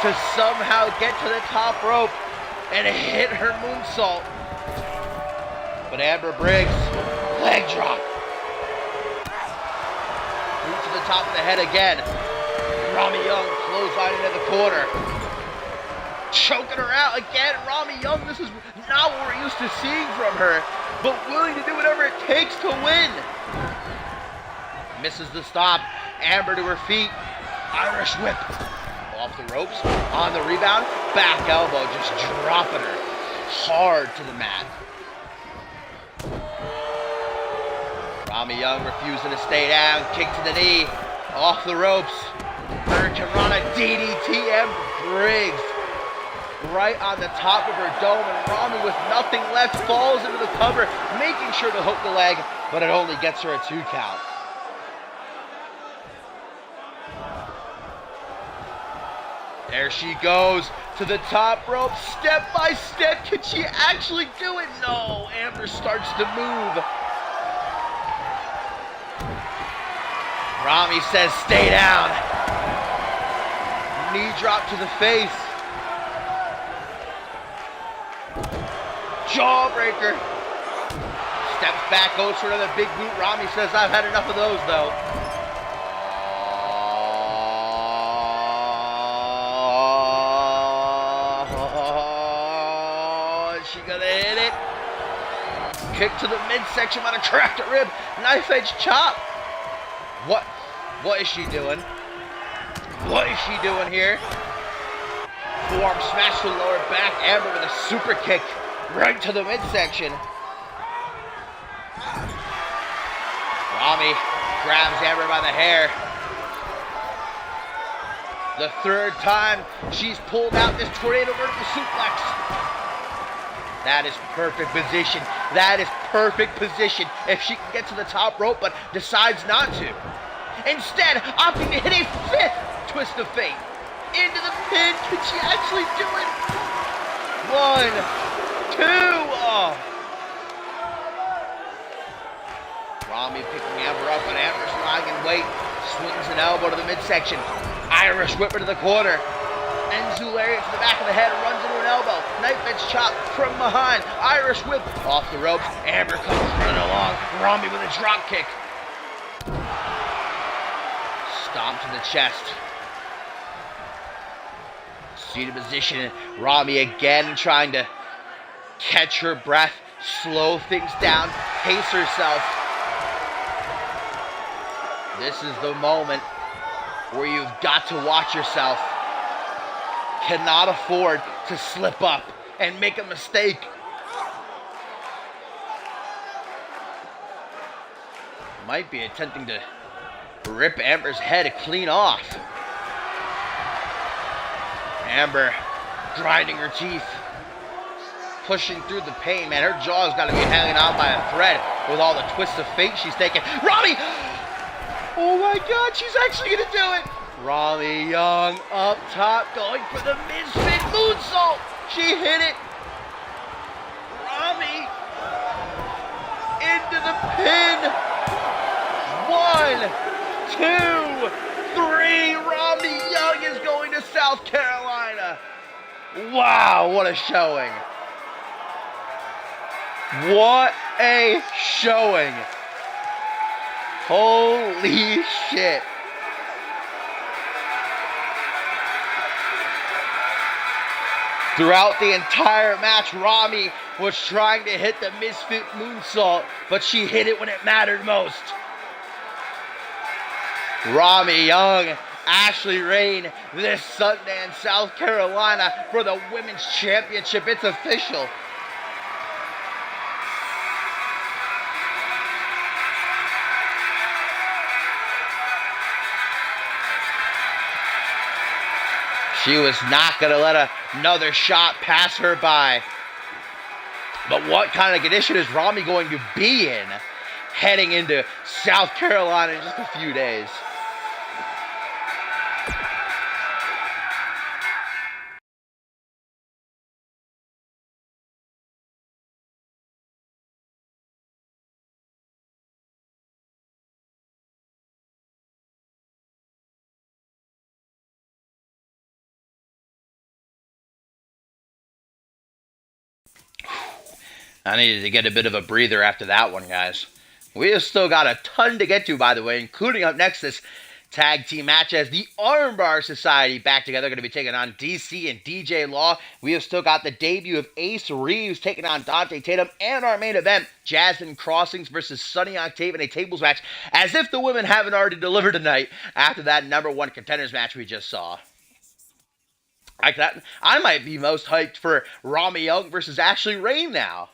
to somehow get to the top rope and hit her moonsault. But Amber Briggs, leg drop. Boot to the top of the head again. Rami Young clothesline into the corner. Choking her out again. Rami Young, this is not what we're used to seeing from her, but willing to do whatever it takes to win. Misses the stop. Amber to her feet. Irish whip. off the ropes, on the rebound, back elbow, just dropping her hard to the mat. Rami Young refusing to stay down, kick to the knee, off the ropes. Hurricane Rana DDT Amber Briggs right on the top of her dome, and Rami with nothing left falls into the cover, making sure to hook the leg, but it only gets her a 2 count. There she goes to the top rope, step by step. Can she actually do it? No, Amber starts to move. Rami says, stay down. Knee drop to the face. Jawbreaker. Steps back, goes for another big boot. Rami says, I've had enough of those, though. Is she gonna hit it? Kick to the midsection, might have cracked a rib. Knife edge chop. What is she doing? What is she doing here? Forearm smash to the lower back. Amber with a super kick right to the midsection. Rami grabs Amber by the hair. The 3rd time she's pulled out this tornado vertical suplex. That is perfect position. That is perfect position if she can get to the top rope, but decides not to. Instead, opting to hit a 5th twist of fate. Into the pin. Can she actually do it? 1, 2. Oh. Rami picking Amber up, and Amber's lying in wait. Swings an elbow to the midsection. Irish whipper to the corner. Enzu lariat to the back of the head, runs into an elbow. Knife edge chop from behind. Irish whip off the ropes. Amber comes running along. Rami with a drop kick. Stomp to the chest. Seated position. Rami again trying to catch her breath, slow things down, pace herself. This is the moment where you've got to watch yourself. Cannot afford to slip up and make a mistake. Might be attempting to rip Amber's head clean off. Amber grinding her teeth, pushing through the pain. Man, her jaw's got to be hanging on by a thread with all the twists of fate she's taking. Rami! Oh my God, she's actually gonna do it! Rami Young up top, going for the misfit moonsault. She hit it. Rami into the pin. 1, 2, 3. Rami Young is going to South Carolina. Wow, what a showing. What a showing. Holy shit. Throughout the entire match, Rami was trying to hit the misfit moonsault, but she hit it when it mattered most. Rami Young, Ashley Rain, this Sunday in South Carolina for the Women's Championship. It's official. She was not going to let another shot pass her by. But what kind of condition is Rami going to be in heading into South Carolina in just a few days? I needed to get a bit of a breather after that one, guys. We have still got a ton to get to, by the way, including up next this tag team match as the Armbar Society back together, going to be taking on DC and DJ Law. We have still got the debut of Ace Reeves taking on Dante Tatum, and our main event, Jasmine Crossings versus Sunny Octave in a tables match, as if the women haven't already delivered tonight after that #1 contenders match we just saw. I might be most hyped for Rami Young versus Ashley Rain now.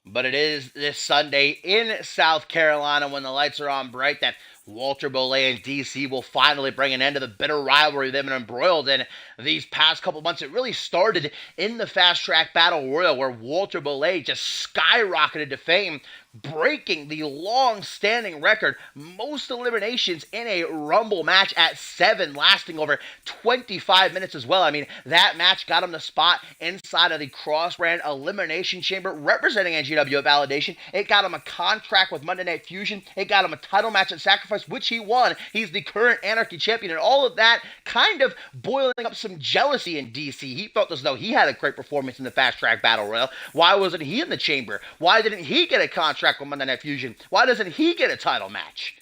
But it is this Sunday in South Carolina when the lights are on bright that Walter Bolay and DC will finally bring an end to the bitter rivalry they've been embroiled in these past couple months. It really started in the Fast Track Battle Royal where Walter Bolay just skyrocketed to fame, breaking the long-standing record, most eliminations in a Rumble match at 7, lasting over 25 minutes as well. I mean, that match got him the spot inside of the Cross-Brand Elimination Chamber, representing NGW Validation. It got him a contract with Monday Night Fusion. It got him a title match at Sacrifice, which he won. He's the current Anarchy Champion, and all of that kind of boiling up some jealousy in DC. He felt as though he had a great performance in the Fast Track Battle Royal. Why wasn't he in the chamber? Why didn't he get a contract with Monday Night Fusion? Why doesn't he get a title match?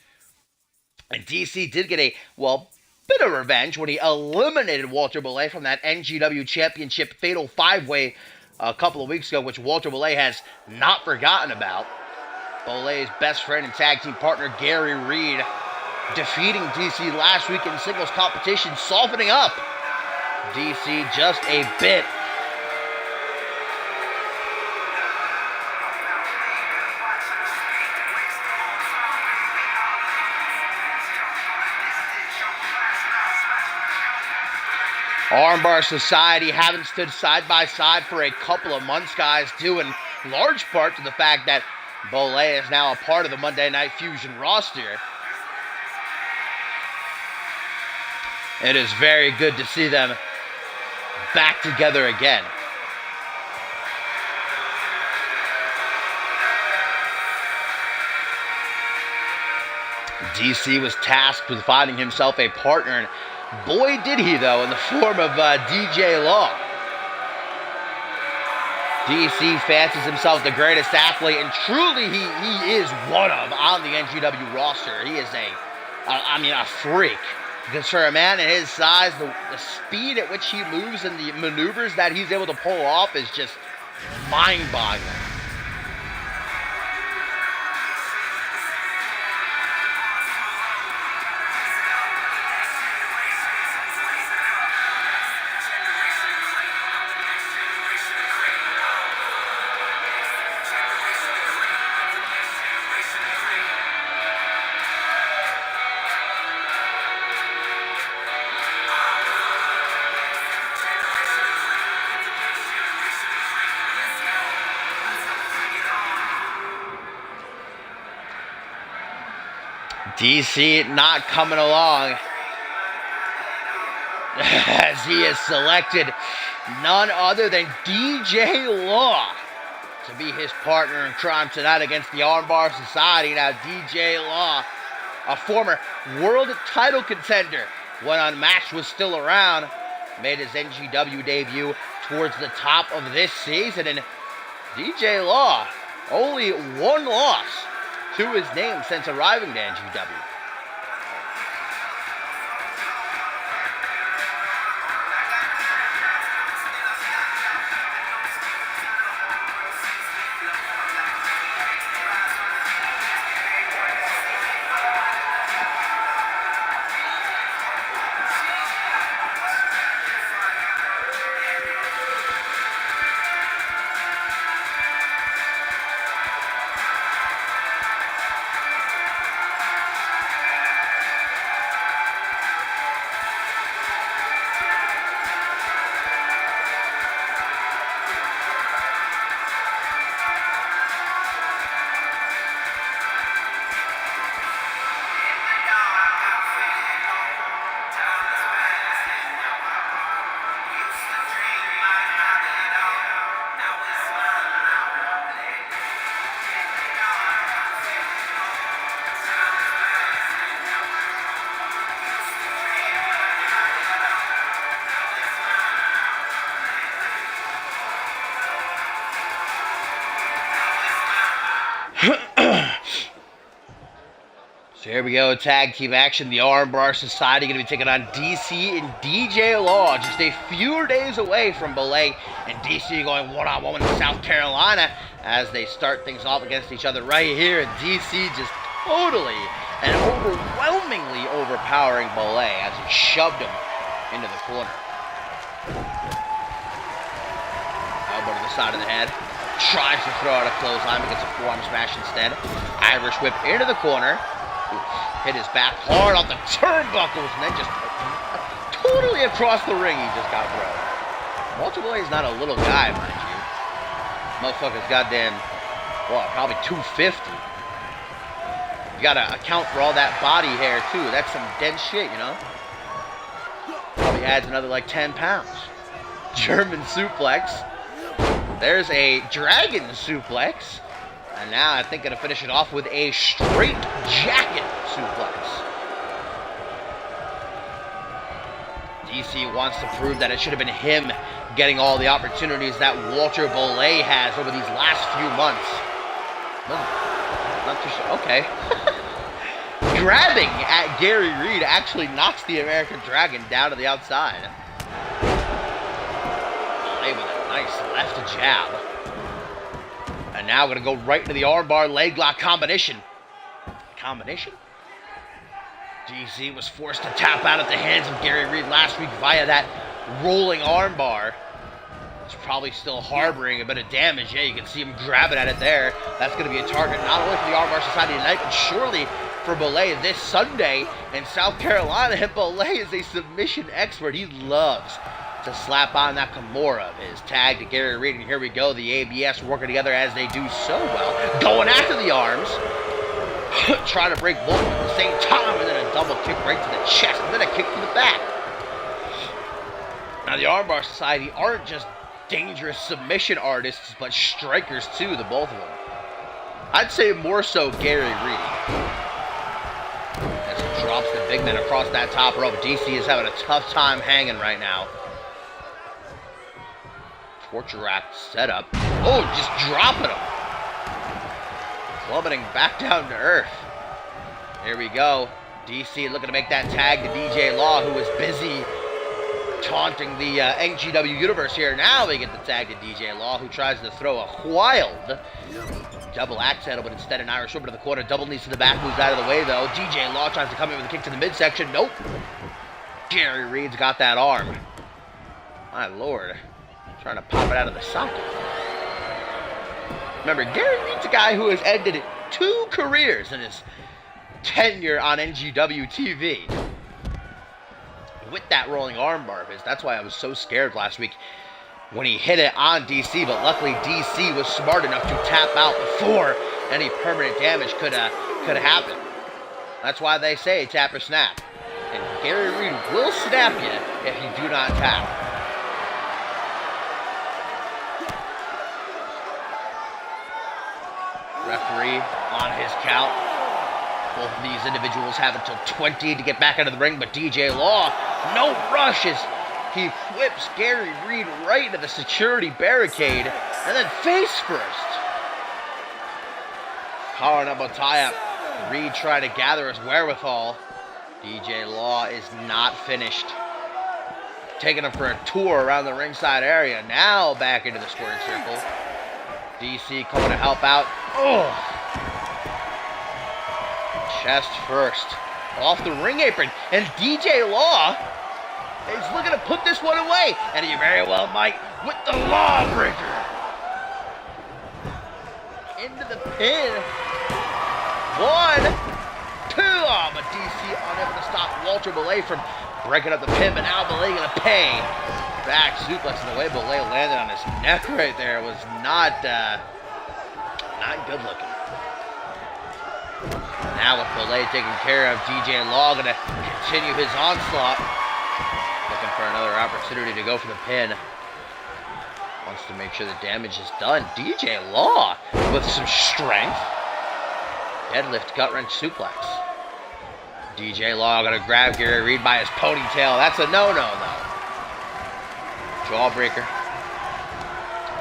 And DC did get a, well, bit of revenge when he eliminated Walter Bolay from that NGW Championship Fatal 5-Way a couple of weeks ago, which Walter Bolay has not forgotten about. Bolay's best friend and tag team partner, Gary Reed, defeating DC last week in singles competition, softening up DC just a bit. Armbar Society haven't stood side by side for a couple of months, guys, due in large part to the fact that Bolay is now a part of the Monday Night Fusion roster. It is very good to see them back together again. DC was tasked with finding himself a partner, and boy did he, though, in the form of DJ Law. DC fancies himself the greatest athlete, and truly he is one of on the NGW roster. He is a freak. Because for a man in his size, the speed at which he moves and the maneuvers that he's able to pull off is just mind-boggling. DC not coming along as he has selected none other than DJ Law to be his partner in crime tonight against the Armbar Society. Now, DJ Law, a former world title contender when Unmatched was still around, made his NGW debut towards the top of this season, and DJ Law, only one loss to his name since arriving to NGW. So here we go, tag team action. The Armbar Society going to be taking on DC and DJ Law, just a few days away from Bolay and DC going one-on-one in South Carolina as they start things off against each other right here. And DC just totally and overwhelmingly overpowering Belay as he shoved him into the corner. Elbow to the side of the head. Tries to throw out a clothesline, but gets a forearm smash instead. Irish whip into the corner. Hit his back hard off the turnbuckles, and then just totally across the ring he just got thrown. Walter Belay is not a little guy, mind you. Motherfucker's goddamn, well, probably 250. You gotta account for all that body hair, too. That's some dense shit, you know? Probably adds another, like, 10 pounds. German suplex. There's a dragon suplex. And now I think gonna finish it off with a straight jacket suplex. DC wants to prove that it should have been him getting all the opportunities that Walter Belay has over these last few months. Not too sure. Okay. Grabbing at Gary Reed actually knocks the American Dragon down to the outside. Belay with a nice left jab. And now going to go right into the armbar leg lock combination. Combination? DC was forced to tap out at the hands of Gary Reed last week via that rolling armbar. It's probably still harboring a bit of damage. Yeah, you can see him grabbing at it there. That's going to be a target not only for the Armbar Society tonight, but surely for Belay this Sunday in South Carolina. And Belay is a submission expert. He loves to slap on that Kimura of his. Tag to Gary Reed, and here we go. The ABS working together as they do so well. Going after the arms. Trying to break both at the same time, and then a double kick right to the chest, and then a kick to the back. Now the Armbar Society aren't just dangerous submission artists, but strikers too, the both of them. I'd say more so Gary Reed. As he drops the big man across that top rope, DC is having a tough time hanging right now. Torture rack setup. Oh, just dropping him. Plummeting back down to earth. Here we go. DC looking to make that tag to DJ Law, who was busy taunting the NGW universe here. Now we get the tag to DJ Law, who tries to throw a wild double axe handle, but instead an Irish whip to the corner. Double knees to the back, moves out of the way though. DJ Law tries to come in with a kick to the midsection. Nope. Gary Reed's got that arm. My lord. Trying to pop it out of the socket. Remember, Gary Reed's a guy who has ended 2 careers in his tenure on NGW TV. With that rolling armbar of his. That's why I was so scared last week when he hit it on DC, but luckily DC was smart enough to tap out before any permanent damage could happen. That's why they say tap or snap. And Gary Reed will snap you if you do not tap. Referee on his count. Both of these individuals have until 20 to get back into the ring, but DJ Law, no rush as he whips Gary Reed right into the security barricade, and then face first. Power number tie-up. Reed trying to gather his wherewithal. DJ Law is not finished. Taking him for a tour around the ringside area. Now back into the squared circle. DC coming to help out. Oh! Chest first. Off the ring apron. And DJ Law is looking to put this one away. And he very well might with the Lawbreaker. Into the pin. 1, 2. Oh, but DC unable to stop Walter Belay from breaking up the pin. But now Belay going to pay. Back suplex, and the way Belay landed on his neck right there was not good looking. Now with Belay taking care of, DJ Law going to continue his onslaught. Looking for another opportunity to go for the pin. Wants to make sure the damage is done. DJ Law with some strength. Deadlift gut wrench suplex. DJ Law going to grab Gary Reed by his ponytail. That's a no-no though. Jawbreaker.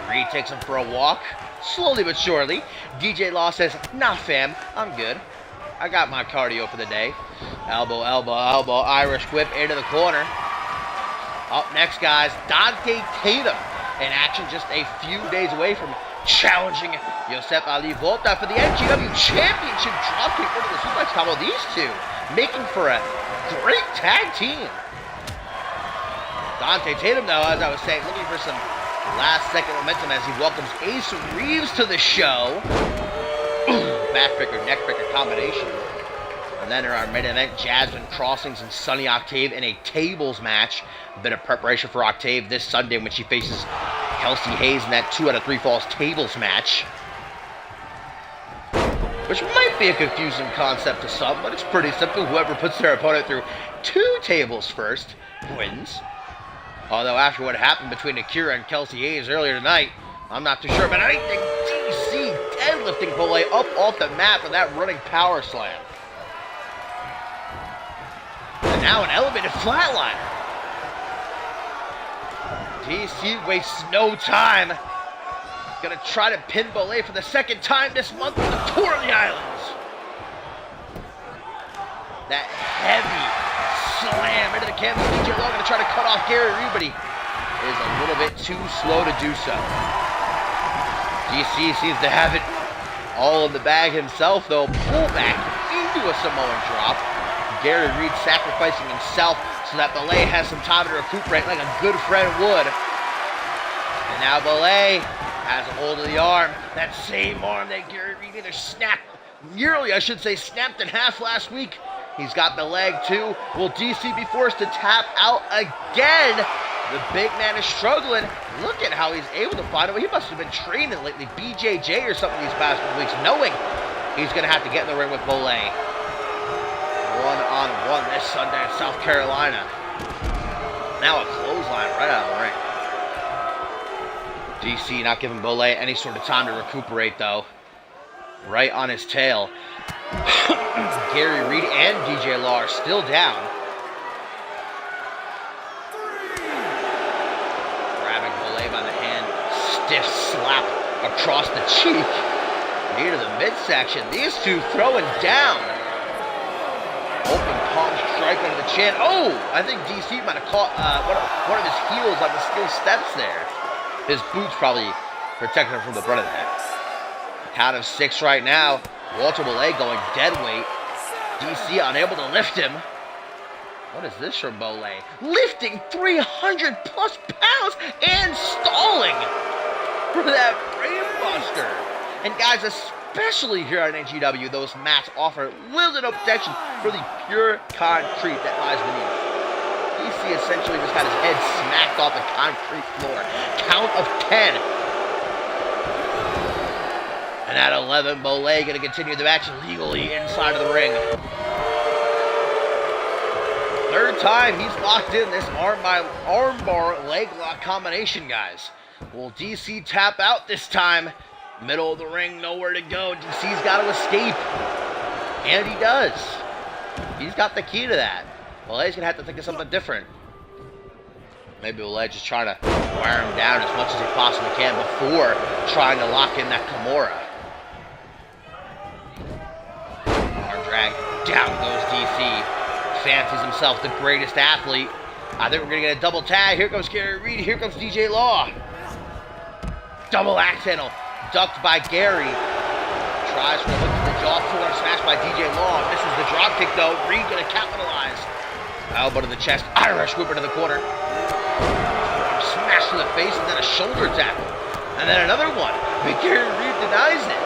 Reed takes him for a walk. Slowly but surely. DJ Law says, nah fam, I'm good. I got my cardio for the day. Elbow, elbow, elbow. Irish whip into the corner. Up next, guys, Dante Tatum in action, just a few days away from challenging Yosef Ali Volta for the NGW Championship dropkick into the suplex combo. These two making for a great tag team. Dante Tatum, though, as I was saying, looking for some last-second momentum as he welcomes Ace Reeves to the show. Backbreaker, neckbreaker combination. And then in our main event, Jasmine Crossings and Sunny Octave in a tables match. A bit of preparation for Octave this Sunday when she faces Kelsey Hayes in that 2 out of 3 falls tables match. Which might be a confusing concept to some, but it's pretty simple. Whoever puts their opponent through 2 tables first wins. Although after what happened between Akira and Kelsey Hayes earlier tonight, I'm not too sure. But I think DC deadlifting Bolay up off the mat for that running power slam. And now an elevated flatliner. DC wastes no time. Gonna try to pin Bolay for the second time this month on the Tour of the Islands. That heavy slam into the canvas. DJ Law gonna try to cut off Gary Reed, but he is a little bit too slow to do so. DC seems to have it all in the bag himself, though. Pull back into a Samoan drop. Gary Reed sacrificing himself so that Bolay has some time to recuperate like a good friend would. And now Bolay has a hold of the arm. That same arm that Gary Reed either snapped in half last week. He's got the leg too. Will DC be forced to tap out again? The big man is struggling. Look at how he's able to find a way. He must have been training lately, BJJ or something these past few weeks, knowing he's going to have to get in the ring with Bolay. One-on-one this Sunday in South Carolina. Now a clothesline right out of the ring. DC not giving Bolay any sort of time to recuperate, though. Right on his tail. Gary Reed and DJ Law are still down. Grabbing Bolay by the hand. Stiff slap across the cheek. Near to the midsection. These two throwing down. Open palm strike under the chin. Oh! I think DC might have caught one of his heels on the steel steps there. His boots probably protecting him from the brunt of that. Count of 6 right now. Walter Bolay going dead weight. DC unable to lift him. What is this from Bolay? Lifting 300 plus pounds and stalling for that brainbuster. And guys, especially here on NGW, those mats offer little no protection for the pure concrete that lies beneath. DC essentially just got his head smacked off the concrete floor. Count of 10. And at 11, Bolay going to continue the match legally inside of the ring. Third time he's locked in this armbar leg lock combination, guys. Will DC tap out this time? Middle of the ring, nowhere to go. DC's got to escape. And he does. He's got the key to that. Bolay's going to have to think of something different. Maybe Bolay just trying to wear him down as much as he possibly can before trying to lock in that Kimura. Arm drag. Down goes DC. Fancies himself the greatest athlete. I think we're going to get a double tag. Here comes Gary Reed. Here comes DJ Law. Double axe handle. Ducked by Gary. Tries for the hook to the jaw. Full-on smash by DJ Law. Misses the dropkick though. Reed going to capitalize. Elbow to the chest. Irish whip into the corner. Smash to the face and then a shoulder tackle. And then another one. But Gary Reed denies it.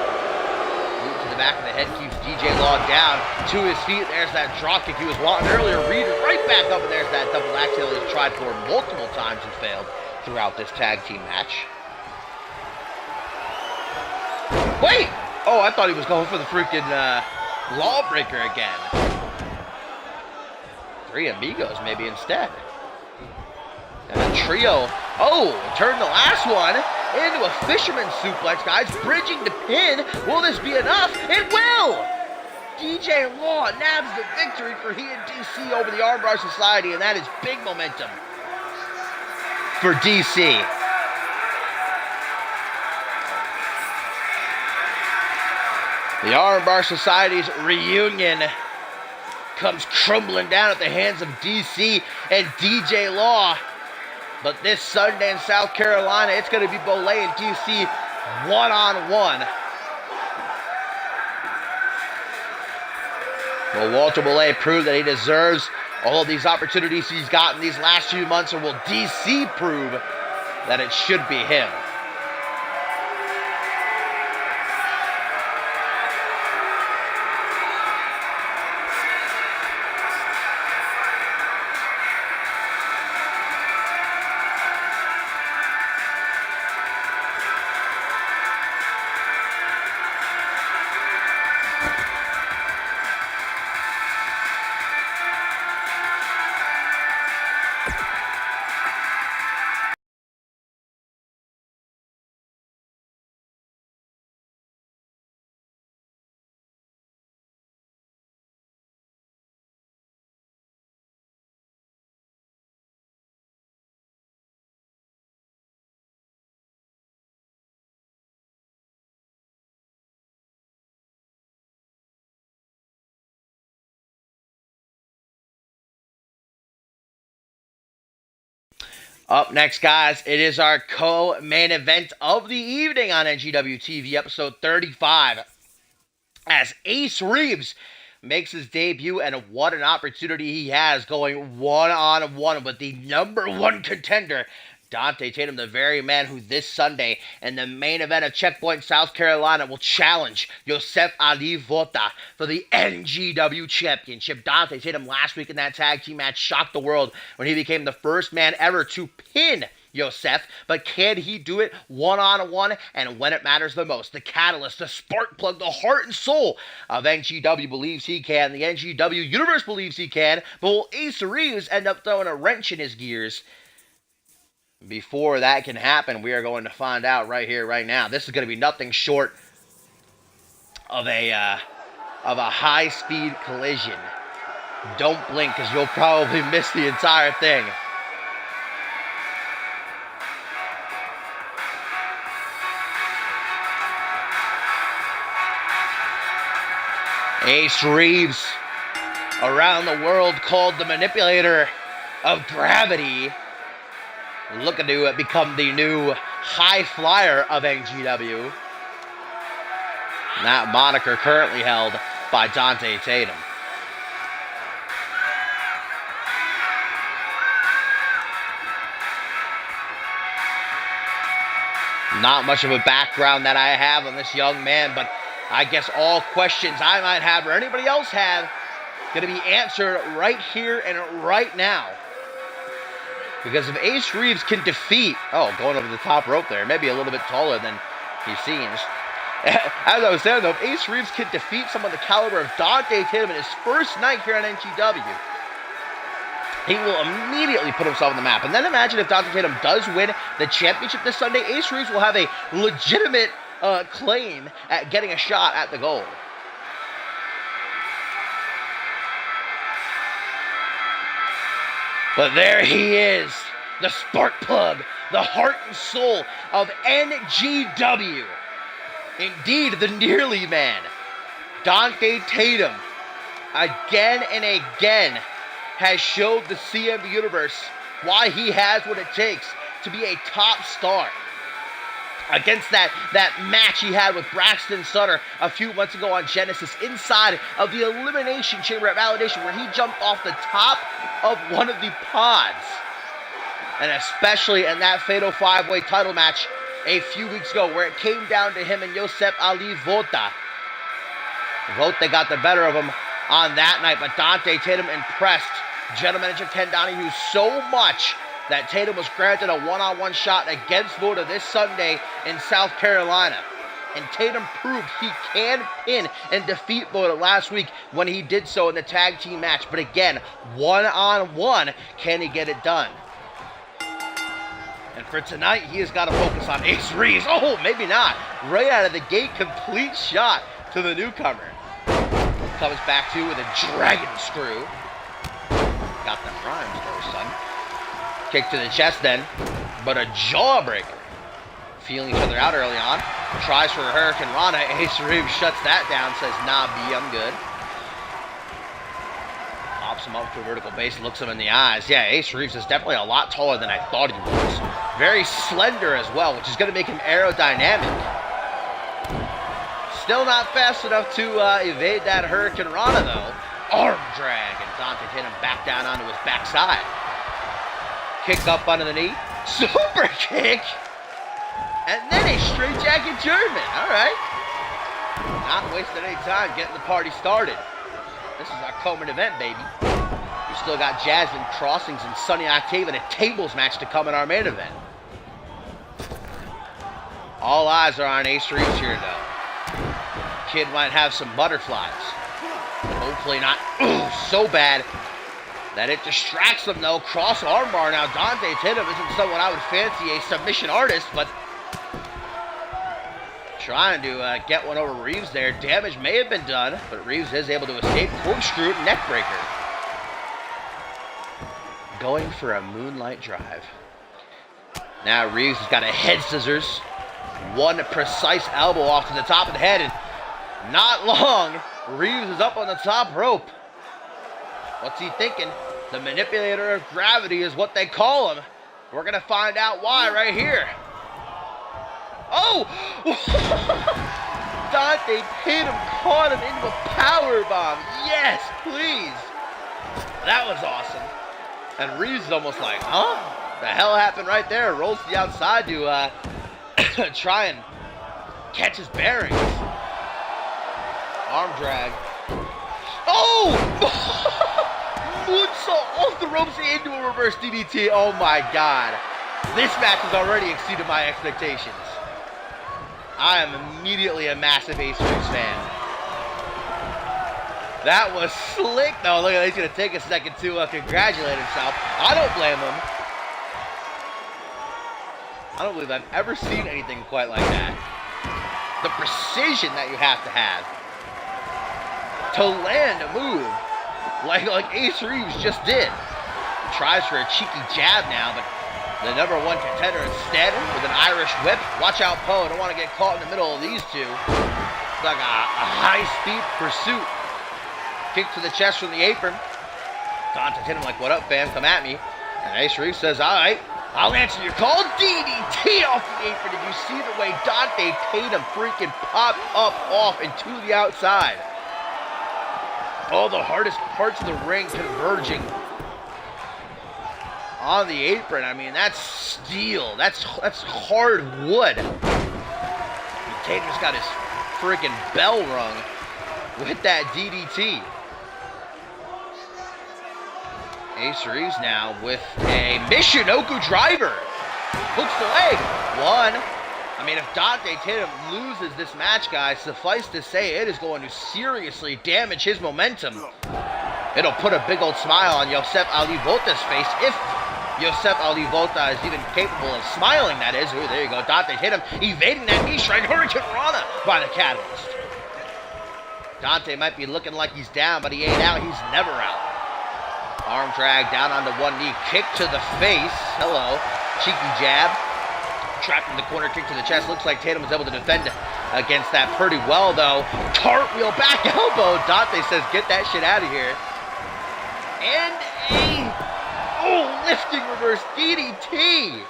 Boot to the back of the head keeps DJ Law down to his feet. There's that dropkick he was wanting earlier. Reed right back up, and there's that double axe handle he's tried for multiple times and failed throughout this tag team match. Wait! Oh, I thought he was going for the freaking Lawbreaker again. Three Amigos maybe instead. And a trio. Oh, turn the last one into a fisherman suplex, guys. Bridging the pin. Will this be enough? It will! DJ Law nabs the victory for he and DC over the Armbar Society, and that is big momentum for DC. The Armbar Society's reunion comes crumbling down at the hands of DC and DJ Law. But this Sunday in South Carolina, it's going to be Bolay and DC one-on-one. Will Walter Boulay prove that he deserves all of these opportunities he's gotten these last few months, or will DC prove that it should be him? Up next, guys, it is our co-main event of the evening on NGW TV, episode 35, as Ace Reeves makes his debut, and what an opportunity he has going one-on-one with the number one contender, Dante Tatum, the very man who this Sunday in the main event of Checkpoint, South Carolina, will challenge Yosef Ali Vota for the NGW Championship. Dante Tatum last week in that tag team match shocked the world when he became the first man ever to pin Yosef, but can he do it one-on-one and when it matters the most? The catalyst, the spark plug, the heart and soul of NGW believes he can. The NGW universe believes he can, but will Ace Reeves end up throwing a wrench in his gears? Before that can happen, we are going to find out right here, right now. This is going to be nothing short of a high-speed collision. Don't blink, because you'll probably miss the entire thing. Ace Reeves, around the world called the manipulator of gravity, looking to become the new high flyer of NGW. That moniker currently held by Dante Tatum. Not much of a background that I have on this young man, but I guess all questions I might have or anybody else have going to be answered right here and right now. Because if Ace Reeves can defeat, going over the top rope there, maybe a little bit taller than he seems. As I was saying though, if Ace Reeves can defeat someone the caliber of Dante Tatum in his first night here on NGW, he will immediately put himself on the map. And then imagine if Dante Tatum does win the championship this Sunday, Ace Reeves will have a legitimate claim at getting a shot at the gold. But there he is, the spark plug, the heart and soul of NGW. Indeed, the nearly man, Dante Tatum, again and again, has showed the CMV universe why he has what it takes to be a top star. Against that match he had with Braxton Sutter a few months ago on Genesis, inside of the Elimination Chamber at Validation, where he jumped off the top of one of the pods. And especially in that Fatal 5-Way title match a few weeks ago, where it came down to him and Yosef Ali Vota. Vota got the better of him on that night, but Dante Tatum impressed General Manager Ken Donahue so much that Tatum was granted a one-on-one shot against Vota this Sunday in South Carolina. And Tatum proved he can pin and defeat Vota last week when he did so in the tag team match. But again, one-on-one, can he get it done? And for tonight, he has got to focus on Ace Reeves. Oh, maybe not. Right out of the gate, complete shot to the newcomer. Comes back to with a dragon screw. Got them rhymes there, son. Kick to the chest then, but a jawbreaker. Feeling each other out early on. Tries for a Hurricane Rana. Ace Reeves shuts that down, says, nah, B, I'm good. Pops pops him up to a vertical base, looks him in the eyes. Yeah, Ace Reeves is definitely a lot taller than I thought he was. Very slender as well, which is going to make him aerodynamic. Still not fast enough to evade that Hurricane Rana, though. Arm drag, and Dante hit him back down onto his backside. Kick up under the knee. Super kick! And then a straight jacket German. All right. Not wasting any time getting the party started. This is our co-main event, baby. We still got Jasmine Crossings and Sunny Octave in a tables match to come in our main event. All eyes are on Ace Reeves here, though. Kid might have some butterflies. Hopefully not so bad that it distracts him, though. Cross armbar now. Dante Tatum isn't someone I would fancy a submission artist, but trying to get one over Reeves there. Damage may have been done, but Reeves is able to escape. Corkscrew neckbreaker. Going for a moonlight drive. Now Reeves has got a head scissors. One precise elbow off to the top of the head, and not long, Reeves is up on the top rope. What's he thinking? The manipulator of gravity is what they call him. We're going to find out why right here. Oh! Dante Tatum caught him into a powerbomb. Yes, please. That was awesome. And Reeves is almost like, huh? The hell happened right there? Rolls to the outside to try and catch his bearings. Arm drag. Oh! Moonsault off the ropes into a reverse DDT. Oh my God. This match has already exceeded my expectations. I am immediately a massive Ace Reeves fan. That was slick, though. Look at that. He's going to take a second to congratulate himself. I don't blame him. I don't believe I've ever seen anything quite like that. The precision that you have to have to land a move like Ace Reeves just did. Tries for a cheeky jab now, but the #1 contender instead with an Irish whip. Watch out, Poe. Don't want to get caught in the middle of these two. It's like a high-speed pursuit. Kick to the chest from the apron. Dante hit him like, what up, fam? Come at me. And Ace Reeves says, all right, I'll answer your call. DDT off the apron. Did you see the way Dante Tatum freaking popped up off and to the outside? All the hardest parts of the ring converging on the apron. I mean, that's steel. That's hard wood. And Tatum's got his freaking bell rung with that DDT. Ace Reeves now with a Michinoku driver. Hooks the leg. One. I mean, if Dante Tatum loses this match, guys, suffice to say it is going to seriously damage his momentum. It'll put a big old smile on Josep Ali Volta's face, if Josep Ali Volta is even capable of smiling, that is. Ooh, there you go. Dante hit him, evading that knee strike. Hurricane Rana by the Catalyst. Dante might be looking like he's down, but he ain't out. He's never out. Arm drag down onto one knee. Kick to the face. Hello. Cheeky jab. Trapped in the corner. Kick to the chest. Looks like Tatum was able to defend against that pretty well, though. Cartwheel back elbow. Dante says, get that shit out of here. And a lifting reverse DDT.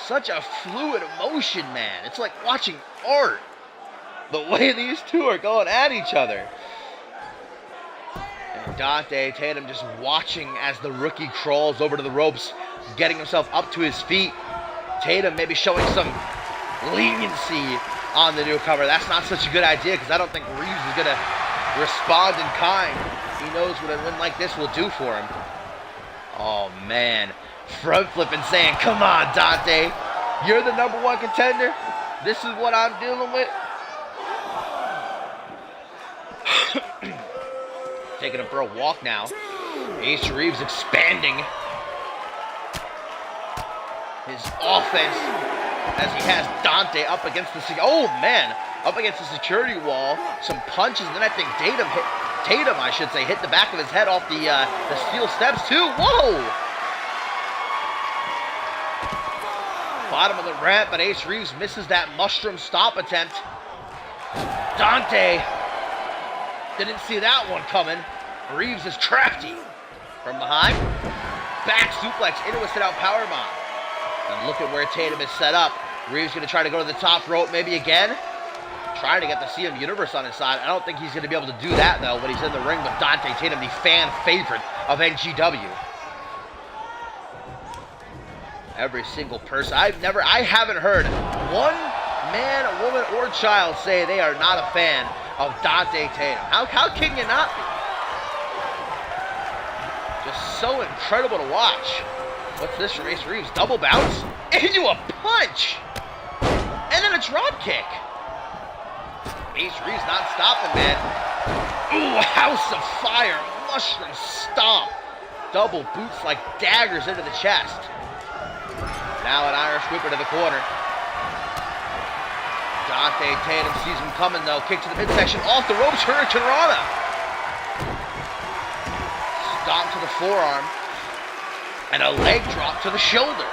Such a fluid emotion, man. It's like watching art. The way these two are going at each other. And Dante Tatum just watching as the rookie crawls over to the ropes, getting himself up to his feet. Tatum maybe showing some leniency on the newcomer. That's not such a good idea, because I don't think Reeves is going to respond in kind. He knows what a win like this will do for him. Oh, man. Front flipping, saying, come on, Dante. You're the #1 contender. This is what I'm dealing with. Taking him for a walk now. Ace Reeves expanding his offense as he has Dante up against the up against the security wall. Some punches, and then I think Tatum hit the back of his head off the steel steps too. Whoa! Bottom of the ramp, but Ace Reeves misses that mushroom stop attempt. Dante didn't see that one coming. Reeves is crafty. From behind, back suplex into a sit-out powerbomb. And look at where Tatum is set up. Reeves going to try to go to the top rope maybe again. Trying to get the CMV Universe on his side. I don't think he's going to be able to do that, though, when he's in the ring with Dante Tatum, the fan favorite of NGW. Every single person. I haven't heard one man, woman, or child say they are not a fan of Dante Tatum. How can you not be? Just so incredible to watch. What's this from Ace Reeves? Double bounce into a punch. And then a drop kick. Ace Reeves not stopping, man. Ooh, House of Fire. Mushroom stomp. Double boots like daggers into the chest. Now an Irish whip into the corner. Dante Tatum sees him coming, though. Kick to the midsection. Off the ropes. Hurricane Rana. Stomp to the forearm. And a leg drop to the shoulder.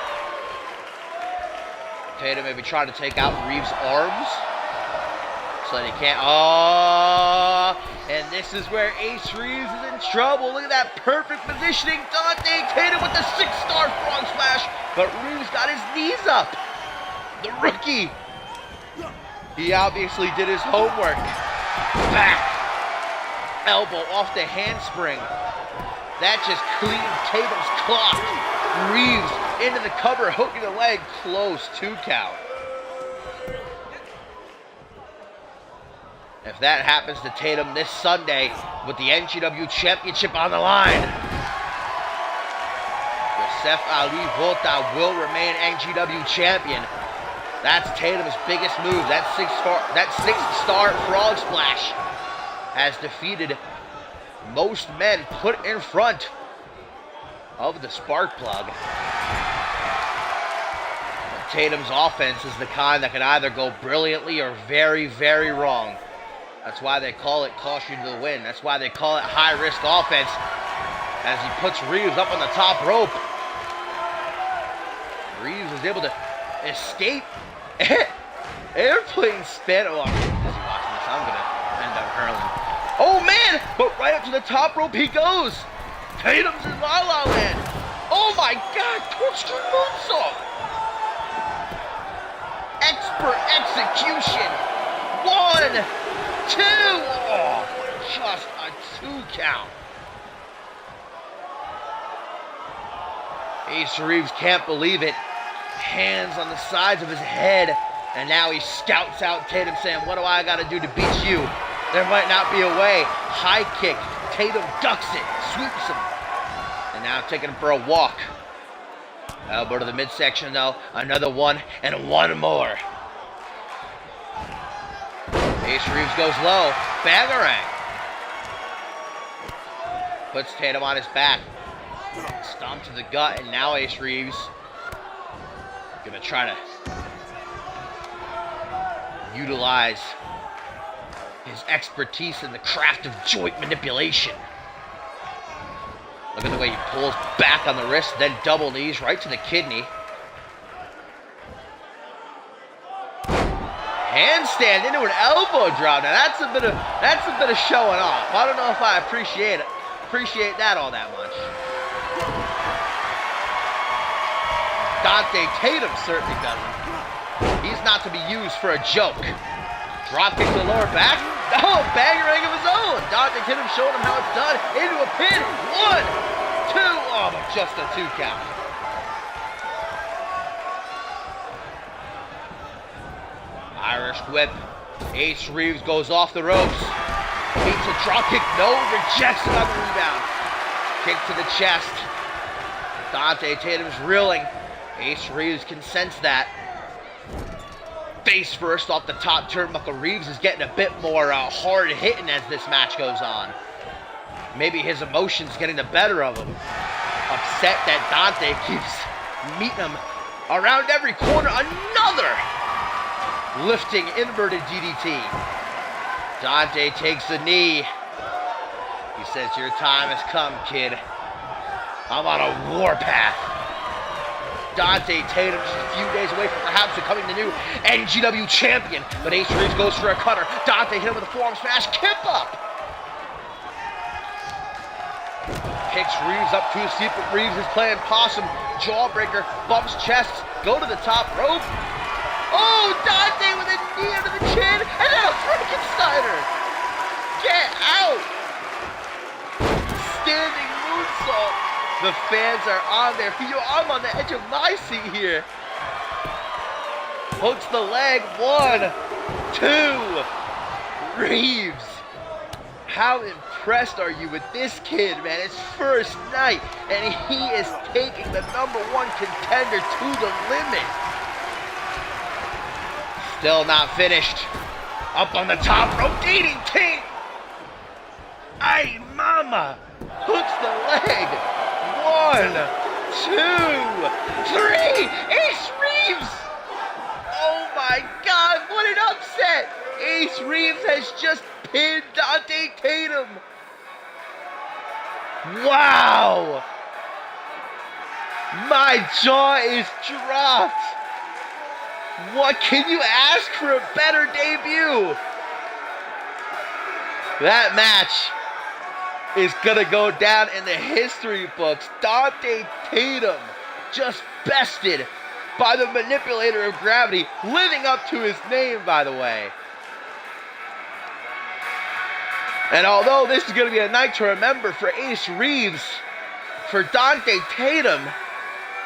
Tatum maybe trying to take out Reeves' arms. So that he can't. Oh, and this is where Ace Reeves is in trouble. Look at that perfect positioning. Dante Tatum with the 6-star frog splash. But Reeves got his knees up. The rookie. He obviously did his homework. Back. Elbow off the handspring. That just cleaned Tatum's clock. Reeves into the cover, hooking the leg, close, 2 count. If that happens to Tatum this Sunday with the NGW Championship on the line, Yosef Ali Volta will remain NGW Champion. That's Tatum's biggest move. That 6-star frog splash has defeated most men put in front of the spark plug. But Tatum's offense is the kind that can either go brilliantly or very, very wrong. That's why they call it caution to the wind. That's why they call it high-risk offense, as he puts Reeves up on the top rope. Reeves is able to escape. Airplane spin. Oh, I'm busy watching this. I'm going to end up hurling. Oh, man! But right up to the top rope he goes. Tatum's in La La Land. Oh, my God. Corkscrew moonsault. Expert execution. 1, 2. Oh, just a 2 count. Ace Reeves can't believe it. Hands on the sides of his head. And now he scouts out Tatum, saying, what do I got to do to beat you? There might not be a way. High kick. Tatum ducks it. Sweeps him. And now taking him for a walk. Elbow to the midsection, though. Another one. And one more. Ace Reeves goes low. Bangarang. Puts Tatum on his back. Stomp to the gut. And now Ace Reeves gonna try to utilize his expertise in the craft of joint manipulation. Look at the way he pulls back on the wrist, then double knees right to the kidney. Handstand into an elbow drop. Now that's a bit of showing off. I don't know if I appreciate that all that much. Dante Tatum certainly doesn't. He's not to be used for a joke. Drop kick to the lower back. Oh, bangerang of his own. Dante Tatum showing him how it's done. Into a pin. 1, 2. Oh, but just a 2 count. Irish whip. Ace Reeves goes off the ropes. Meets a drop kick. No, rejects it on the rebound. Kick to the chest. Dante Tatum's reeling. Ace Reeves can sense that. Face first off the top turnbuckle. Reeves is getting a bit more hard hitting as this match goes on. Maybe his emotions getting the better of him. Upset that Dante keeps meeting him around every corner. Another lifting inverted DDT. Dante takes a knee. He says, your time has come, kid. I'm on a warpath. Dante Tatum just a few days away from perhaps becoming the new NGW champion. But Ace Reeves goes for a cutter. Dante hit him with a forearm smash. Kip up. Picks Reeves up too steep, but Reeves is playing possum. Jawbreaker, bumps chests, go to the top rope. Oh, Dante with a knee under the chin, and then a Frankensteiner. Get out. Standing moonsault. The fans are on their feet. Yo, I'm on the edge of my seat here. Hooks the leg. 1, 2. Reeves. How impressed are you with this kid, man? His first night, and he is taking the #1 contender to the limit. Still not finished. Up on the top rope, DDT. Ay, mama. Hooks the leg. 1, 2, 3. Ace Reeves. Oh my God, what an upset. Ace Reeves has just pinned Dante Tatum. Wow. My jaw is dropped. What can you ask for a better debut? That match is gonna go down in the history books. Dante Tatum just bested by the manipulator of gravity, living up to his name, by the way. And although this is gonna be a night to remember for Ace Reeves, for Dante Tatum,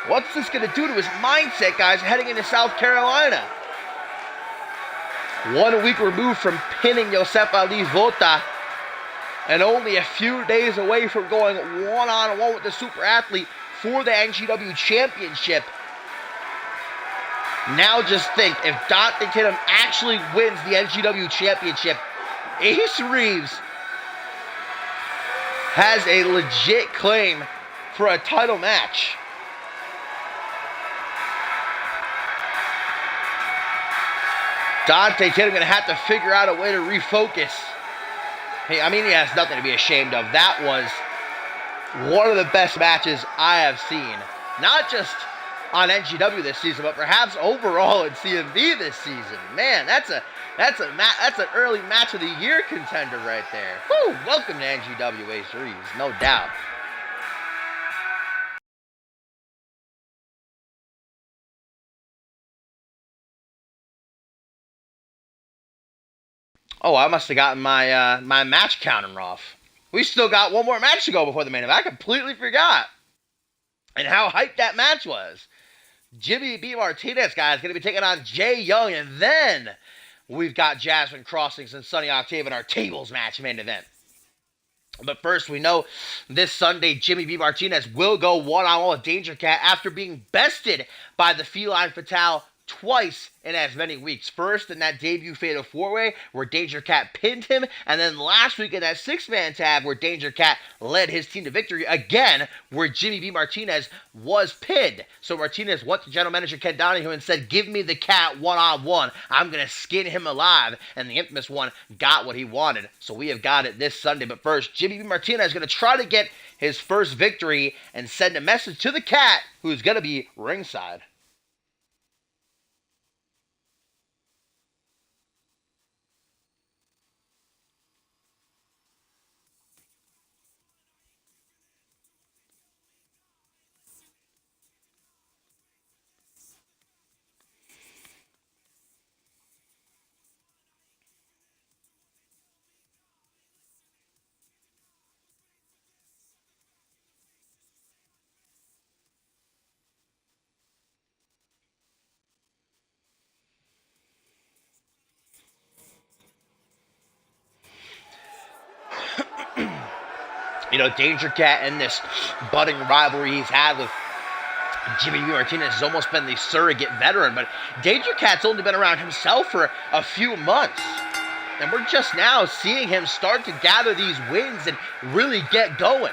what's this gonna do to his mindset, guys, heading into South Carolina? 1 week removed from pinning Josep Ali Vota, and only a few days away from going one-on-one with the super athlete for the NGW championship. Now just think, if Dante Tatum actually wins the NGW championship, Ace Reeves has a legit claim for a title match. Dante Tatum gonna have to figure out a way to refocus. Hey, I mean, he has nothing to be ashamed of. That was one of the best matches I have seen. Not just on NGW this season, but perhaps overall in CMV this season. Man, that's an early match of the year contender right there. Woo! Welcome to NGW, Ace Reeves, no doubt. Oh, I must have gotten my my match counter off. We still got one more match to go before the main event. I completely forgot. And how hyped that match was. Jimmy B. Martinez, guys, going to be taking on Jay Young. And then we've got Jasmine Crossings and Sonny Octave in our tables match main event. But first, we know this Sunday, Jimmy B. Martinez will go one-on-one with Danger Cat after being bested by the Feline Fatale twice in as many weeks. First in that debut Fatal 4-Way where Danger Cat pinned him, and then last week in that 6-man tag where Danger Cat led his team to victory again where Jimmy B. Martinez was pinned. So Martinez went to general manager Ken Donahue and said, give me the Cat one-on-one. I'm going to skin him alive. And the infamous one got what he wanted. So we have got it this Sunday. But first, Jimmy B. Martinez is going to try to get his first victory and send a message to the Cat, who's going to be ringside. You know, Danger Cat and this budding rivalry he's had with Jimmy B. Martinez has almost been the surrogate veteran, but Danger Cat's only been around himself for a few months. And we're just now seeing him start to gather these wins and really get going.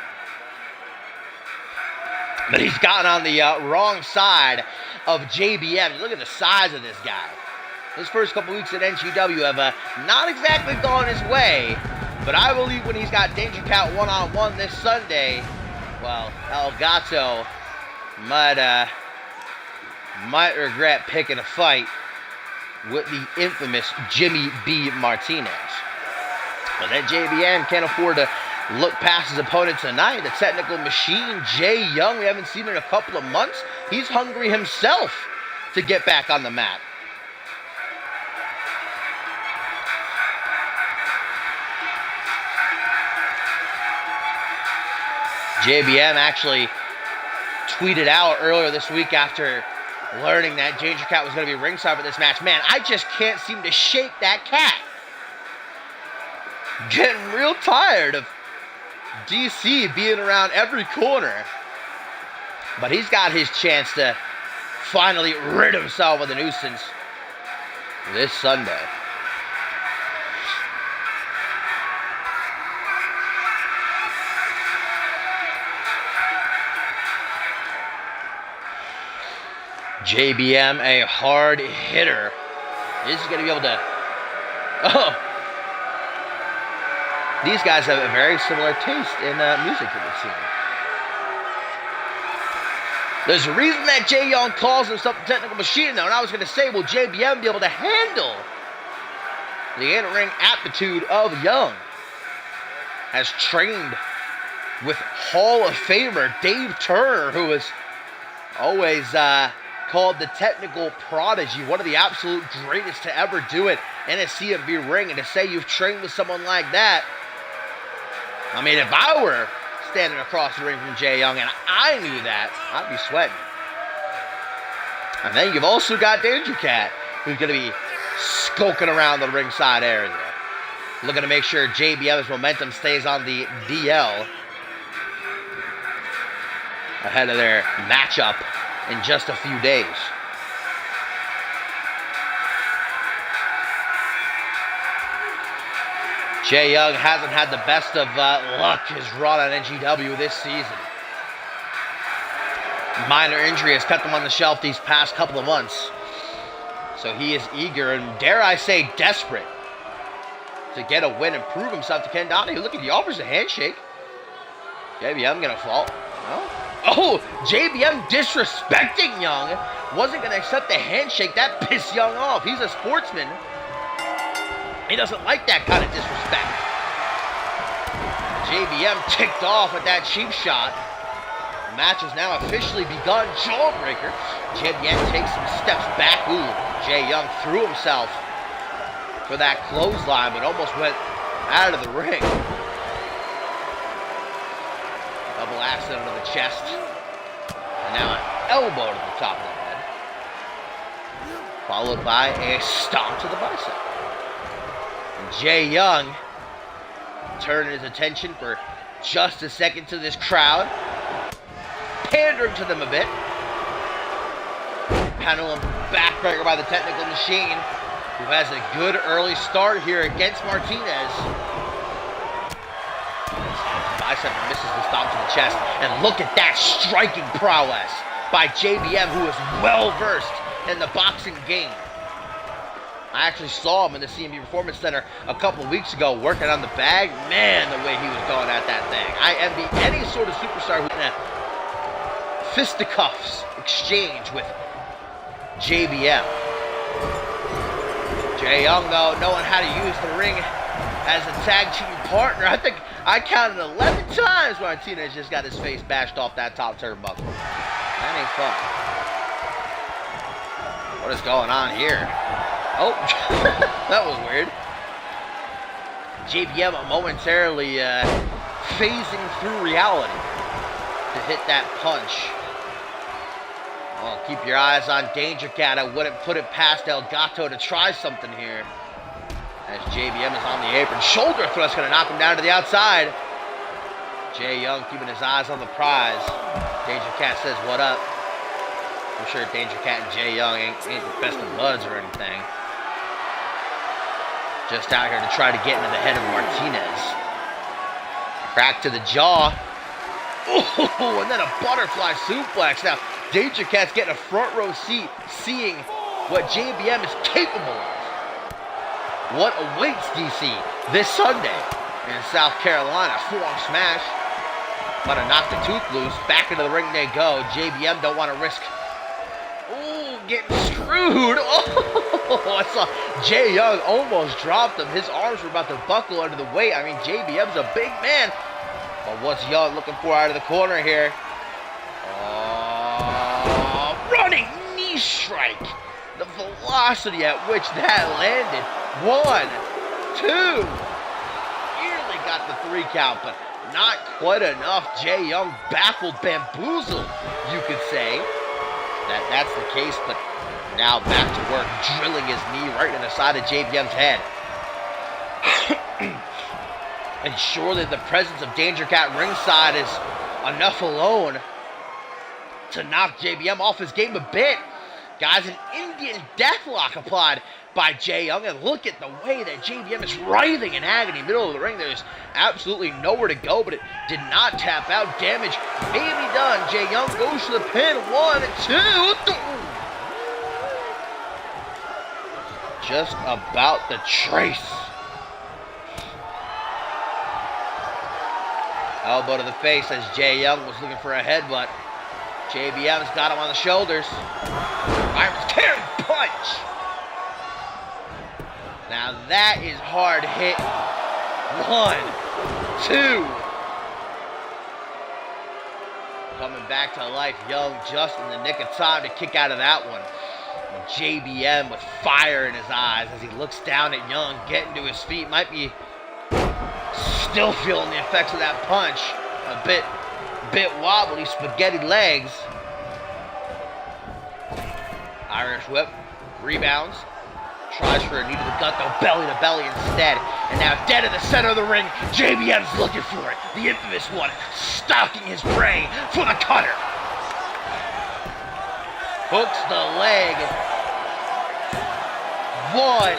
But he's gotten on the wrong side of JBM. Look at the size of this guy. His first couple weeks at NGW have not exactly gone his way. But I believe when he's got Danger Cat one-on-one this Sunday, well, El Gato might regret picking a fight with the infamous Jimmy B. Martinez. But that JBM can't afford to look past his opponent tonight. The technical machine, Jay Young, we haven't seen in a couple of months. He's hungry himself to get back on the mat. JBM actually tweeted out earlier this week after learning that Danger Cat was going to be ringside for this match. Man, I just can't seem to shake that cat. Getting real tired of DC being around every corner. But he's got his chance to finally rid himself of the nuisance this Sunday. JBM, a hard hitter. Is he going to be able to... Oh! These guys have a very similar taste in music that we've seen. There's a reason that Jay Young calls himself the technical machine, though, and I was going to say, will JBM be able to handle the in-ring aptitude of Young? Has trained with Hall of Famer Dave Turner, who is always called the technical prodigy, one of the absolute greatest to ever do it in a CMV ring. And to say you've trained with someone like that, I mean, if I were standing across the ring from Jay Young and I knew that, I'd be sweating. And then you've also got Danger Cat, who's going to be skulking around the ringside area, looking to make sure JBM's momentum stays on the DL ahead of their matchup in just a few days. Jay Young hasn't had the best of luck his run on NGW this season. Minor injury has kept him on the shelf these past couple of months. So he is eager and, dare I say, desperate to get a win and prove himself to Ken Donahue. Look at, he offers a handshake. JBM gonna fall. No? Oh, JBM disrespecting Young. Wasn't going to accept the handshake. That pissed Young off. He's a sportsman. He doesn't like that kind of disrespect. JBM ticked off with that cheap shot. The match has now officially begun. Jawbreaker. JBM takes some steps back. Ooh, Jay Young threw himself for that clothesline, but almost went out of the ring. Double axe under the chest. And now an elbow to the top of the head. Followed by a stomp to the bicep. And Jay Young turning his attention for just a second to this crowd. Pandering to them a bit. Pendulum backbreaker by the technical machine, who has a good early start here against Martinez. Bicep misses the stomp to the chest. And look at that striking prowess by JBM, who is well-versed in the boxing game. I actually saw him in the CMV Performance Center a couple of weeks ago working on the bag. Man, the way he was going at that thing. I envy any sort of superstar who's in a fisticuffs exchange with JBM. Jay Young, though, knowing how to use the ring as a tag team partner. I think I counted 11 times Martinez just got his face bashed off that top turnbuckle. That ain't fun. What is going on here? Oh, that was weird. JBM momentarily phasing through reality to hit that punch. Well, keep your eyes on Danger Cat. I wouldn't put it past El Gato to try something here. As JBM is on the apron. Shoulder thrust going to knock him down to the outside. Jay Young keeping his eyes on the prize. Danger Cat says, what up? I'm sure Danger Cat and Jay Young ain't the best of buds or anything. Just out here to try to get into the head of Martinez. Crack to the jaw. Oh, and then a butterfly suplex. Now, Danger Cat's getting a front row seat, seeing what JBM is capable of. What awaits DC this Sunday in South Carolina? Forearm smash. About to knock the tooth loose. Back into the ring they go. JBM don't want to risk. Ooh, getting screwed. Oh, I saw Jay Young almost dropped him. His arms were about to buckle under the weight. I mean, JBM's a big man. But what's Young looking for out of the corner here? Running knee strike. The velocity at which that landed. 1, 2. Nearly got the 3 count, but not quite enough. Jay Young baffled, bamboozled, you could say. That's the case, but now back to work, drilling his knee right in the side of JBM's head. And surely the presence of Danger Cat ringside is enough alone to knock JBM off his game a bit. Guys, an Indian deathlock applied by Jay Young, and look at the way that JBM is writhing in agony. Middle of the ring, there's absolutely nowhere to go, but it did not tap out. Damage may be done. Jay Young goes to the pin. 1, 2, 3. Just about the trace. Elbow to the face as Jay Young was looking for a headbutt. JBM's got him on the shoulders. Irish carry punch. Now that is hard hit. 1, 2. Coming back to life, Young just in the nick of time to kick out of that one. And JBM with fire in his eyes as he looks down at Young, getting to his feet. Might be still feeling the effects of that punch. A bit wobbly, spaghetti legs. Irish whip, rebounds, tries for a knee to the gut, though belly to belly instead. And now dead in the center of the ring, JBM's looking for it. The infamous one, stalking his prey for the cutter. Hooks the leg. 1,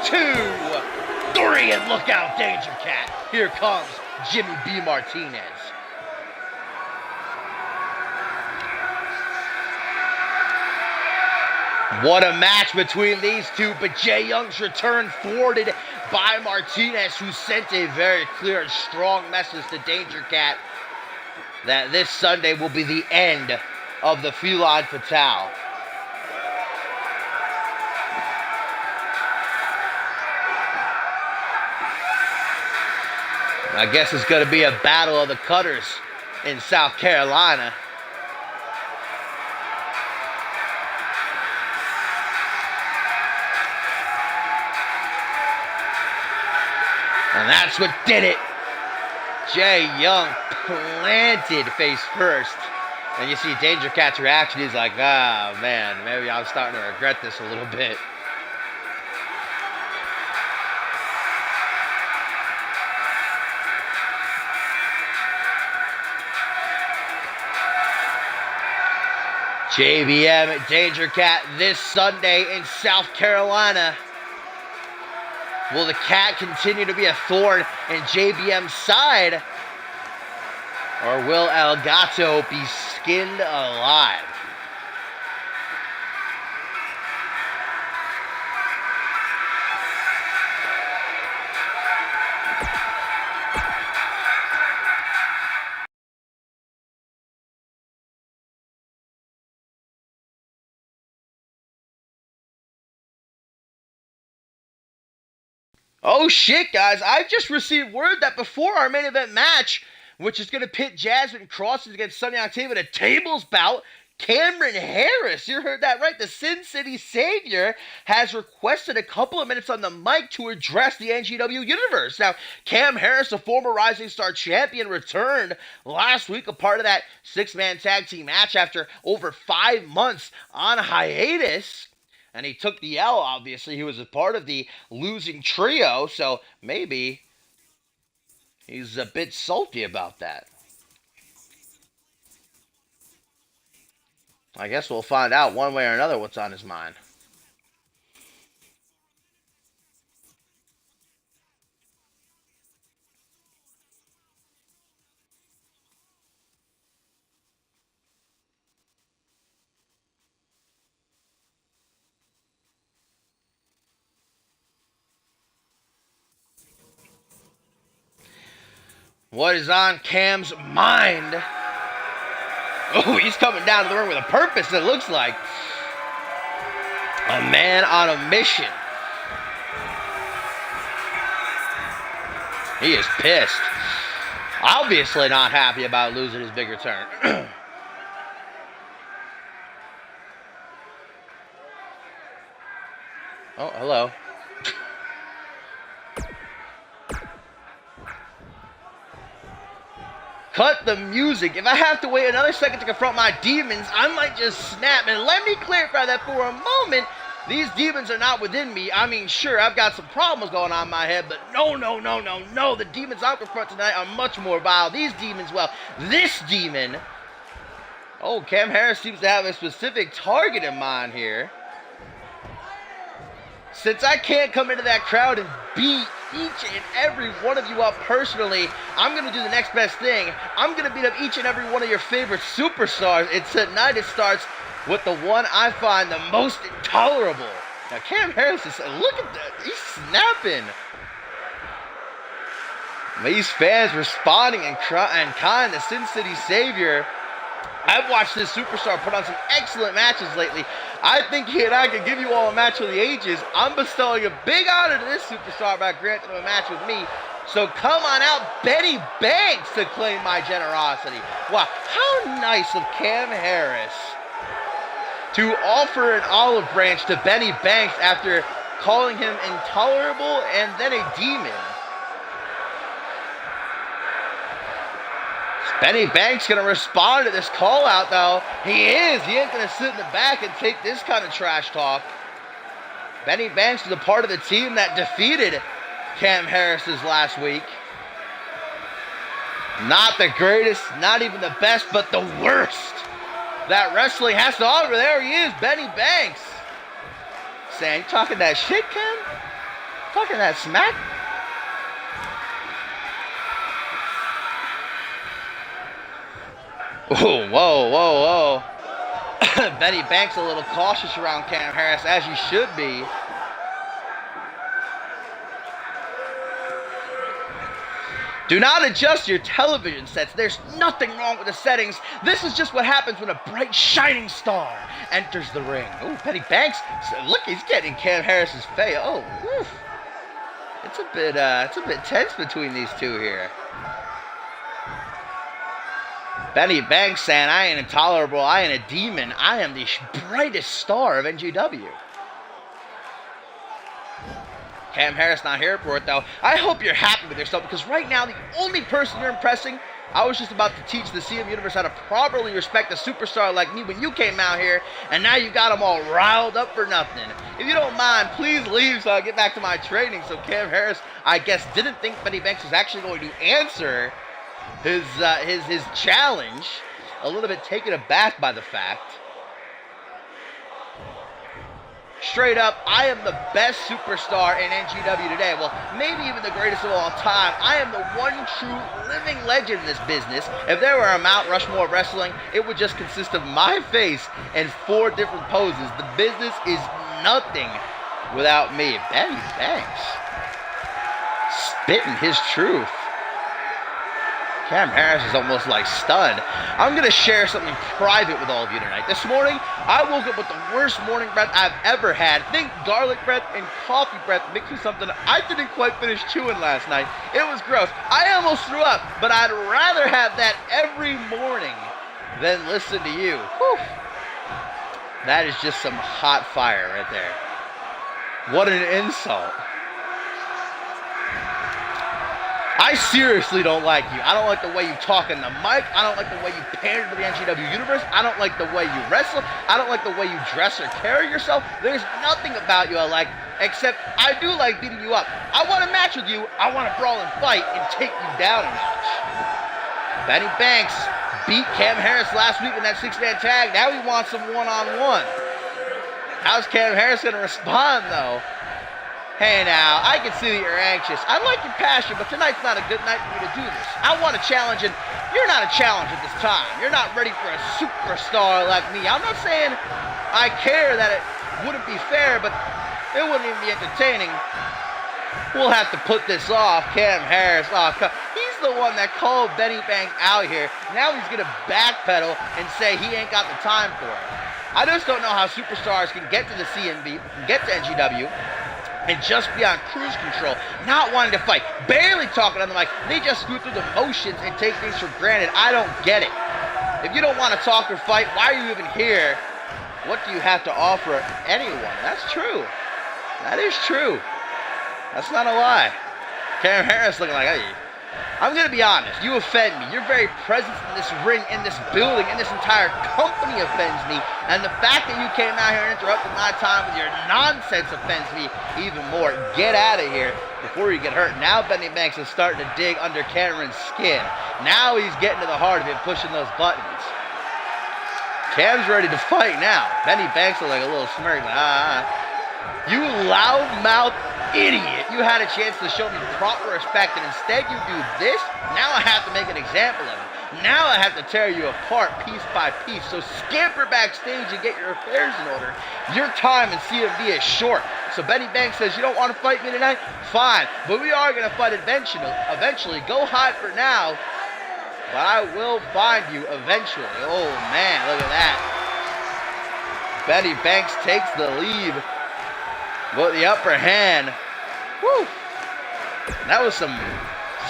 2, 3, and look out, Danger Cat. Here comes Jimmy B. Martinez. What a match between these two, but Jay Young's return thwarted by Martinez, who sent a very clear and strong message to Danger Cat that this Sunday will be the end of the Feline Fatale. I guess it's going to be a battle of the cutters in South Carolina. And that's what did it. Jay Young planted face first. And you see Danger Cat's reaction. He's like, ah, man, maybe I'm starting to regret this a little bit. JBM Danger Cat this Sunday in South Carolina. Will the Cat continue to be a thorn in JBM's side? Or will El Gato be skinned alive? Oh shit, guys, I just received word that before our main event match, which is going to pit Jasmine Crosses against Sunny Octavia in a tables bout, Cameron Harris, you heard that right, the Sin City Savior, has requested a couple of minutes on the mic to address the NGW universe. Now, Cam Harris, a former Rising Star champion, returned last week, a part of that 6-man tag team match after over 5 months on hiatus. And he took the L, obviously. He was a part of the losing trio, so maybe he's a bit salty about that. I guess we'll find out one way or another what's on his mind. What is on Cam's mind? Oh, he's coming down to the ring with a purpose, it looks like. A man on a mission. He is pissed. Obviously not happy about losing his big return. Oh, hello. Cut the music. If I have to wait another second to confront my demons, I might just snap. And let me clarify that for a moment. These demons are not within me. I mean, sure, I've got some problems going on in my head, but no. The demons I'll confront tonight are much more vile. These demons, well, this demon. Oh, Cam Harris seems to have a specific target in mind here. Since I can't come into that crowd and beat each and every one of you up personally, I'm going to do the next best thing. I'm going to beat up each and every one of your favorite superstars. And tonight it starts with the one I find the most intolerable. Now, Cam Harris is, look at that. He's snapping. These fans responding and kind to Sin City Savior. I've watched this superstar put on some excellent matches lately. I think he and I could give you all a match of the ages. I'm bestowing a big honor to this superstar by granting him a match with me. So come on out, Benny Banks, to claim my generosity. Wow, how nice of Cam Harris to offer an olive branch to Benny Banks after calling him intolerable and then a demon. Benny Banks going to respond to this call out, though. He is. He ain't going to sit in the back and take this kind of trash talk. Benny Banks is a part of the team that defeated Cam Harris's last week. Not the greatest, not even the best, but the worst that wrestling has to offer. There he is, Benny Banks. Saying, talking that shit, Cam? Talking that smack? Oh, whoa. Benny Banks a little cautious around Cam Harris, as he should be. Do not adjust your television sets. There's nothing wrong with the settings. This is just what happens when a bright, shining star enters the ring. Oh, Benny Banks, look, he's getting Cam Harris's face. Oh, woof. It's a bit tense between these two here. Benny Banks saying, I ain't intolerable, I ain't a demon, I am the brightest star of NGW. Cam Harris not here for it, though. I hope you're happy with yourself, because right now, the only person you're impressing, I was just about to teach the CM Universe how to properly respect a superstar like me when you came out here, and now you got them all riled up for nothing. If you don't mind, please leave so I'll get back to my training. So Cam Harris, I guess, didn't think Benny Banks was actually going to answer his challenge, a little bit taken aback by the fact. Straight up, I am the best superstar in NGW today. Well, maybe even the greatest of all time. I am the one true living legend in this business. If there were a Mount Rushmore of wrestling, it would just consist of my face and 4 different poses. The business is nothing without me. Benny Banks spitting his truth. Cam Harris is almost like stunned. I'm going to share something private with all of you tonight. This morning, I woke up with the worst morning breath I've ever had. Think garlic breath and coffee breath mixed with something I didn't quite finish chewing last night. It was gross. I almost threw up, but I'd rather have that every morning than listen to you. Whew. That is just some hot fire right there. What an insult. I seriously don't like you. I don't like the way you talk in the mic. I don't like the way you pander to the NGW Universe. I don't like the way you wrestle. I don't like the way you dress or carry yourself. There's nothing about you I like, except I do like beating you up. I want a match with you. I want to brawl and fight and take you down a notch. Benny Banks beat Cam Harris last week in that 6-man tag. Now he wants some one-on-one. How's Cam Harris going to respond, though? Hey now, I can see that you're anxious. I like your passion, but tonight's not a good night for you to do this. I want a challenge, and you're not a challenge at this time. You're not ready for a superstar like me. I'm not saying I care that it wouldn't be fair, but it wouldn't even be entertaining. We'll have to put this off. Cam Harris, he's the one that called Benny Banks out here. Now he's going to backpedal and say he ain't got the time for it. I just don't know how superstars can get to the CMV, get to NGW, and just be on cruise control, not wanting to fight, barely talking on the mic. They just go through the motions and take things for granted. I don't get it. If you don't want to talk or fight, why are you even here? What do you have to offer anyone? That's true. That is true. That's not a lie. Cam Harris looking like, hey, I'm going to be honest. You offend me. Your very presence in this ring, in this building, in this entire company offends me. And the fact that you came out here and interrupted my time with your nonsense offends me even more. Get out of here before you get hurt. Now Benny Banks is starting to dig under Cameron's skin. Now he's getting to the heart of it, pushing those buttons. Cam's ready to fight now. Benny Banks looks like a little smirk. You loudmouth idiot. You had a chance to show me proper respect, and instead you do this? Now I have to make an example of you. Now I have to tear you apart piece by piece. So scamper backstage and get your affairs in order. Your time in CMV is short. So Benny Banks says, you don't want to fight me tonight? Fine. But we are going to fight eventually. Go hide for now. But I will find you eventually. Oh, man, look at that. Benny Banks takes the lead with the upper hand. Woo! That was some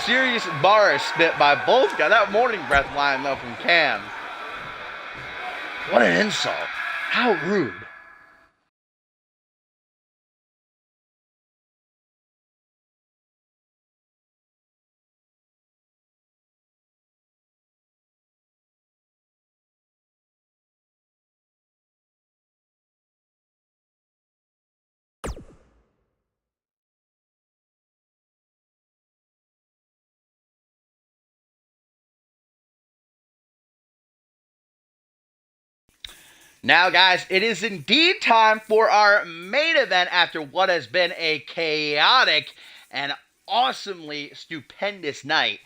serious bar spit by both guys. That morning breath line, though, from Cam. What an insult. How rude. Now, guys, it is indeed time for our main event after what has been a chaotic and awesomely stupendous night.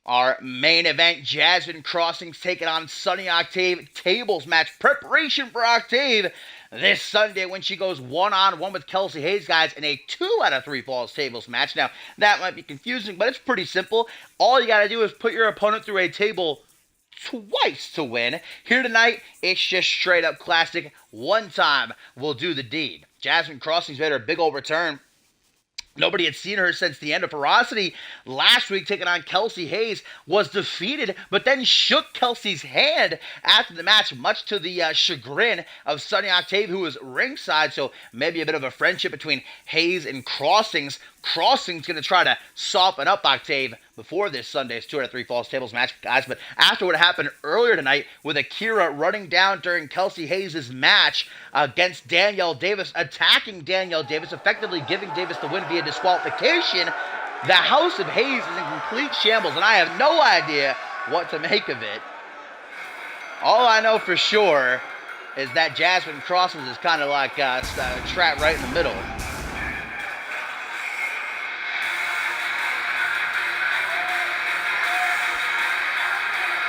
Our main event, Jasmine Crossings taking on Sunny Octave. Tables match preparation for Octave this Sunday when she goes one-on-one with Kelsey Hayes, guys, in a 2 out of 3 falls tables match. Now, that might be confusing, but it's pretty simple. All you got to do is put your opponent through a table twice to win. Here tonight, it's just straight up classic. One time will do the deed. Jasmine Crossings made her big old return. Nobody had seen her since the end of Ferocity. Last week, taking on Kelsey Hayes, was defeated, but then shook Kelsey's hand after the match, much to the chagrin of Sunny Octave, who was ringside. So maybe a bit of a friendship between Hayes and Crossings. Crossings going to try to soften up Octave before this Sunday's 2 out of 3 falls tables match, guys. But after what happened earlier tonight with Akira running down during Kelsey Hayes' match against Danielle Davis, attacking Danielle Davis, effectively giving Davis the win via disqualification, the House of Hayes is in complete shambles, and I have no idea what to make of it. All I know for sure is that Jasmine Crossings is kind of like trapped right in the middle.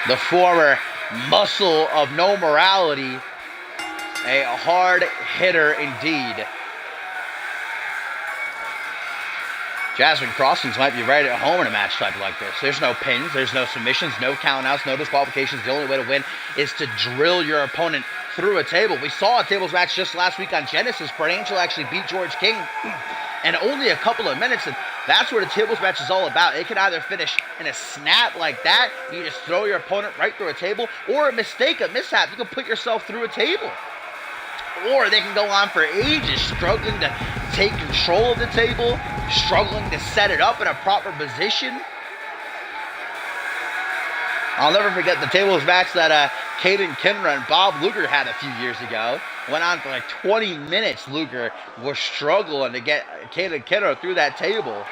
The former muscle of no morality, a hard hitter indeed. Jasmine Crossings might be right at home in a match type like this. There's no pins, there's no submissions, no countouts, no disqualifications. The only way to win is to drill your opponent through a table. We saw a tables match just last week on Genesis. Brett Angel actually beat George King in only a couple of minutes, and that's what a tables match is all about. It can either finish in a snap like that, you just throw your opponent right through a table, or a mistake, a mishap, you can put yourself through a table. Or they can go on for ages struggling to take control of the table, struggling to set it up in a proper position. I'll never forget the tables match that Caden Kinra and Bob Luger had a few years ago. Went on for like 20 minutes. Luger was struggling to get Caden Kinra through that table.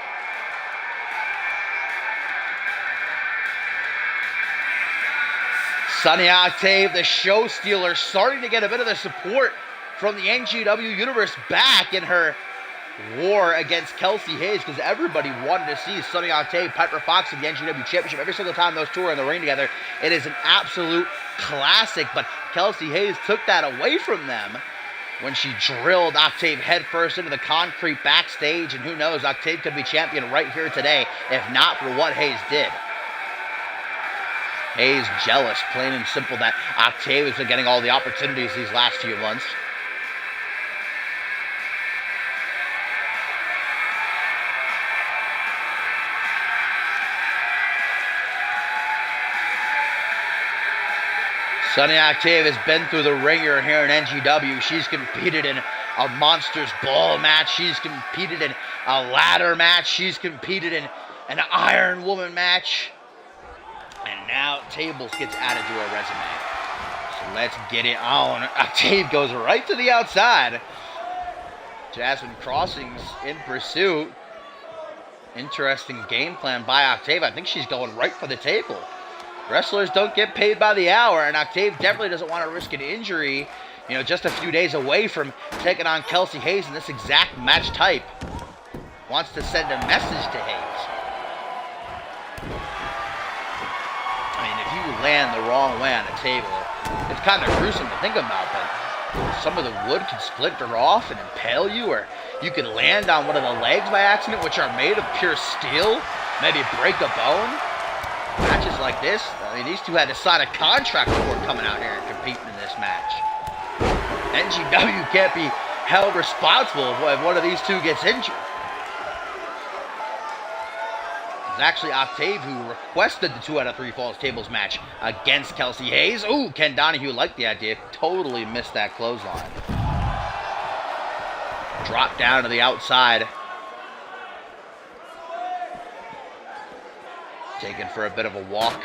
Sunny Octave, the show stealer, starting to get a bit of the support from the NGW universe back in her war against Kelsey Hayes, because everybody wanted to see Sunny Octave, Piper Fox in the NGW Championship every single time those two are in the ring together. It is an absolute classic, but Kelsey Hayes took that away from them when she drilled Octave headfirst into the concrete backstage, and who knows, Octave could be champion right here today if not for what Hayes did. Hayes jealous, plain and simple, that Octave has been getting all the opportunities these last few months. Sunny Octave has been through the ringer here in NGW. She's competed in a Monsters Ball match. She's competed in a ladder match. She's competed in an Iron Woman match. And now Tables gets added to her resume. So let's get it on. Octave goes right to the outside. Jasmine Crossings in pursuit. Interesting game plan by Octave. I think she's going right for the table. Wrestlers don't get paid by the hour, and Octave definitely doesn't want to risk an injury, you know, just a few days away from taking on Kelsey Hayes in this exact match type. Wants to send a message to Hayes. I mean, if you land the wrong way on a table, it's kind of gruesome to think about, but some of the wood can splinter off and impale you, or you can land on one of the legs by accident, which are made of pure steel, maybe break a bone. Matches like this, I mean, these two had to sign a contract before coming out here and competing in this match. NGW can't be held responsible if one of these two gets injured. It's actually Octave who requested the 2 out of 3 falls tables match against Kelsey Hayes. Ooh, Ken Donahue liked the idea. Totally missed that clothesline. Drop down to the outside. Taken for a bit of a walk.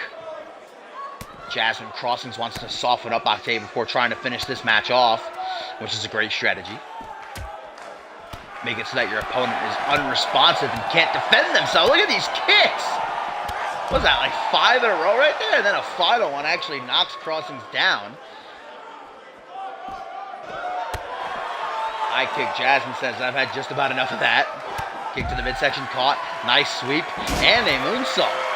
Jasmine Crossings wants to soften up Octave before trying to finish this match off, which is a great strategy. Make it so that your opponent is unresponsive and can't defend themselves. Look at these kicks! What's that, like 5 in a row right there? And then a final one actually knocks Crossings down. High kick, Jasmine says, I've had just about enough of that. Kick to the midsection, caught. Nice sweep. And a moonsault.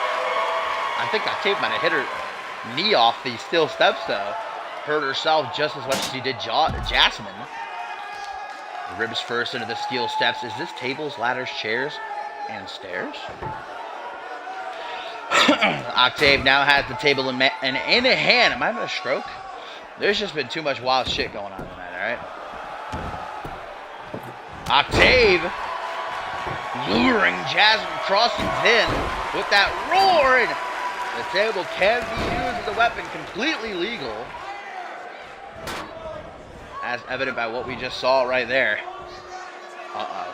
I think Octave might have hit her knee off the steel steps, though. Hurt herself just as much as she did Jasmine. Ribs first into the steel steps. Is this tables, ladders, chairs, and stairs? Octave now has the table in a hand. Am I having a stroke? There's just been too much wild shit going on tonight, alright? Octave luring Jasmine Crossings in with that roar, and the table can be used as a weapon, completely legal, as evident by what we just saw right there. Uh-oh.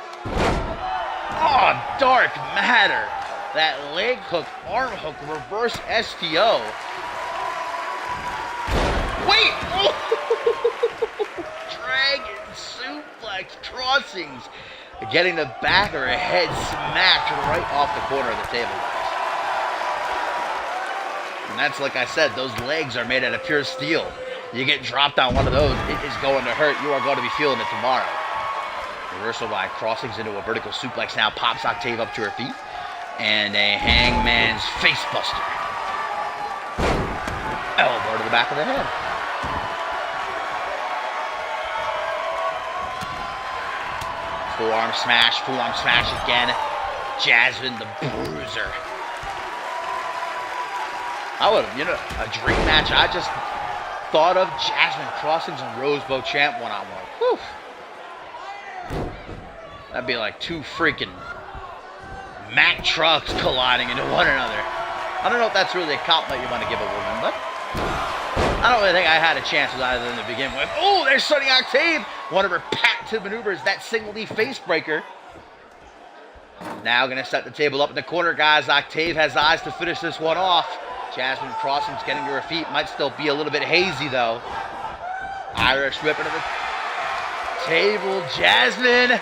Oh, dark matter. That leg hook, arm hook, reverse STO. Wait! Dragon suplex Crossings. Getting the back of her head smacked right off the corner of the table, guys. And that's, like I said, those legs are made out of pure steel. You get dropped on one of those, it is going to hurt. You are going to be feeling it tomorrow. Reversal by Crossings into a vertical suplex now. Pops Octave up to her feet. And a Hangman's face buster. Elbow to the back of the head. Forearm smash again. Jasmine the Bruiser. I would have, a dream match I just thought of. Jasmine Crossings and Rose Beauchamp one-on-one. Whew. That'd be like 2 freaking Mack trucks colliding into one another. I don't know if that's really a compliment you want to give a woman, but I don't really think I had a chance with either of them to begin with. Oh, there's Sunny Octave. One of her patented maneuvers, that single knee face breaker. Now going to set the table up in the corner, guys. Octave has eyes to finish this one off. Jasmine Crossings getting to her feet. Might still be a little bit hazy, though. Irish whip into the table. Jasmine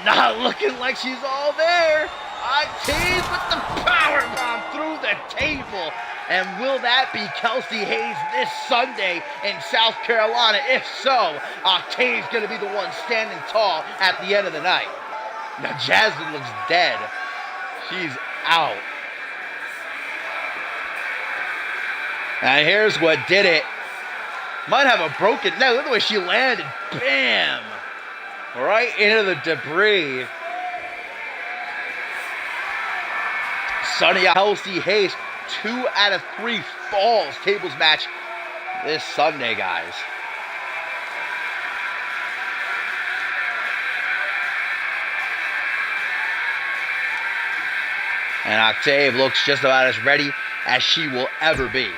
not looking like she's all there. Octave with the powerbomb through the table. And will that be Kelsey Hayes this Sunday in South Carolina? If so, Octave's going to be the one standing tall at the end of the night. Now, Jasmine looks dead. She's out. And here's what did it. Might have a broken neck. Look at the way she landed. Bam! Right into the debris. Sunny Kelsey Hayes, 2 out of 3 falls tables match this Sunday, guys. And Octave looks just about as ready as she will ever be.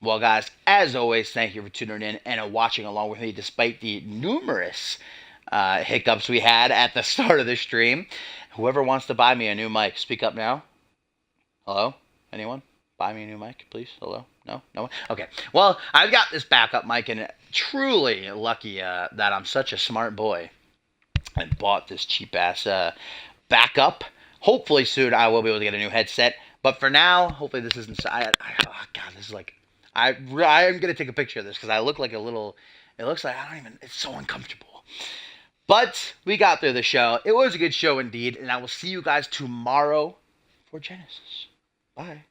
Well, guys, as always, thank you for tuning in and watching along with me despite the numerous hiccups we had at the start of the stream. Whoever wants to buy me a new mic, speak up now. Hello? Anyone? Buy me a new mic, please? Hello? No? No one? Okay. Well, I've got this backup mic, and truly lucky that I'm such a smart boy. I bought this cheap-ass backup. Hopefully soon I will be able to get a new headset. But for now, hopefully this isn't... oh, God, this is like... I am going to take a picture of this because I look like a little... It looks like I don't even... It's so uncomfortable. But we got through the show. It was a good show indeed. And I will see you guys tomorrow for Genesis. Bye.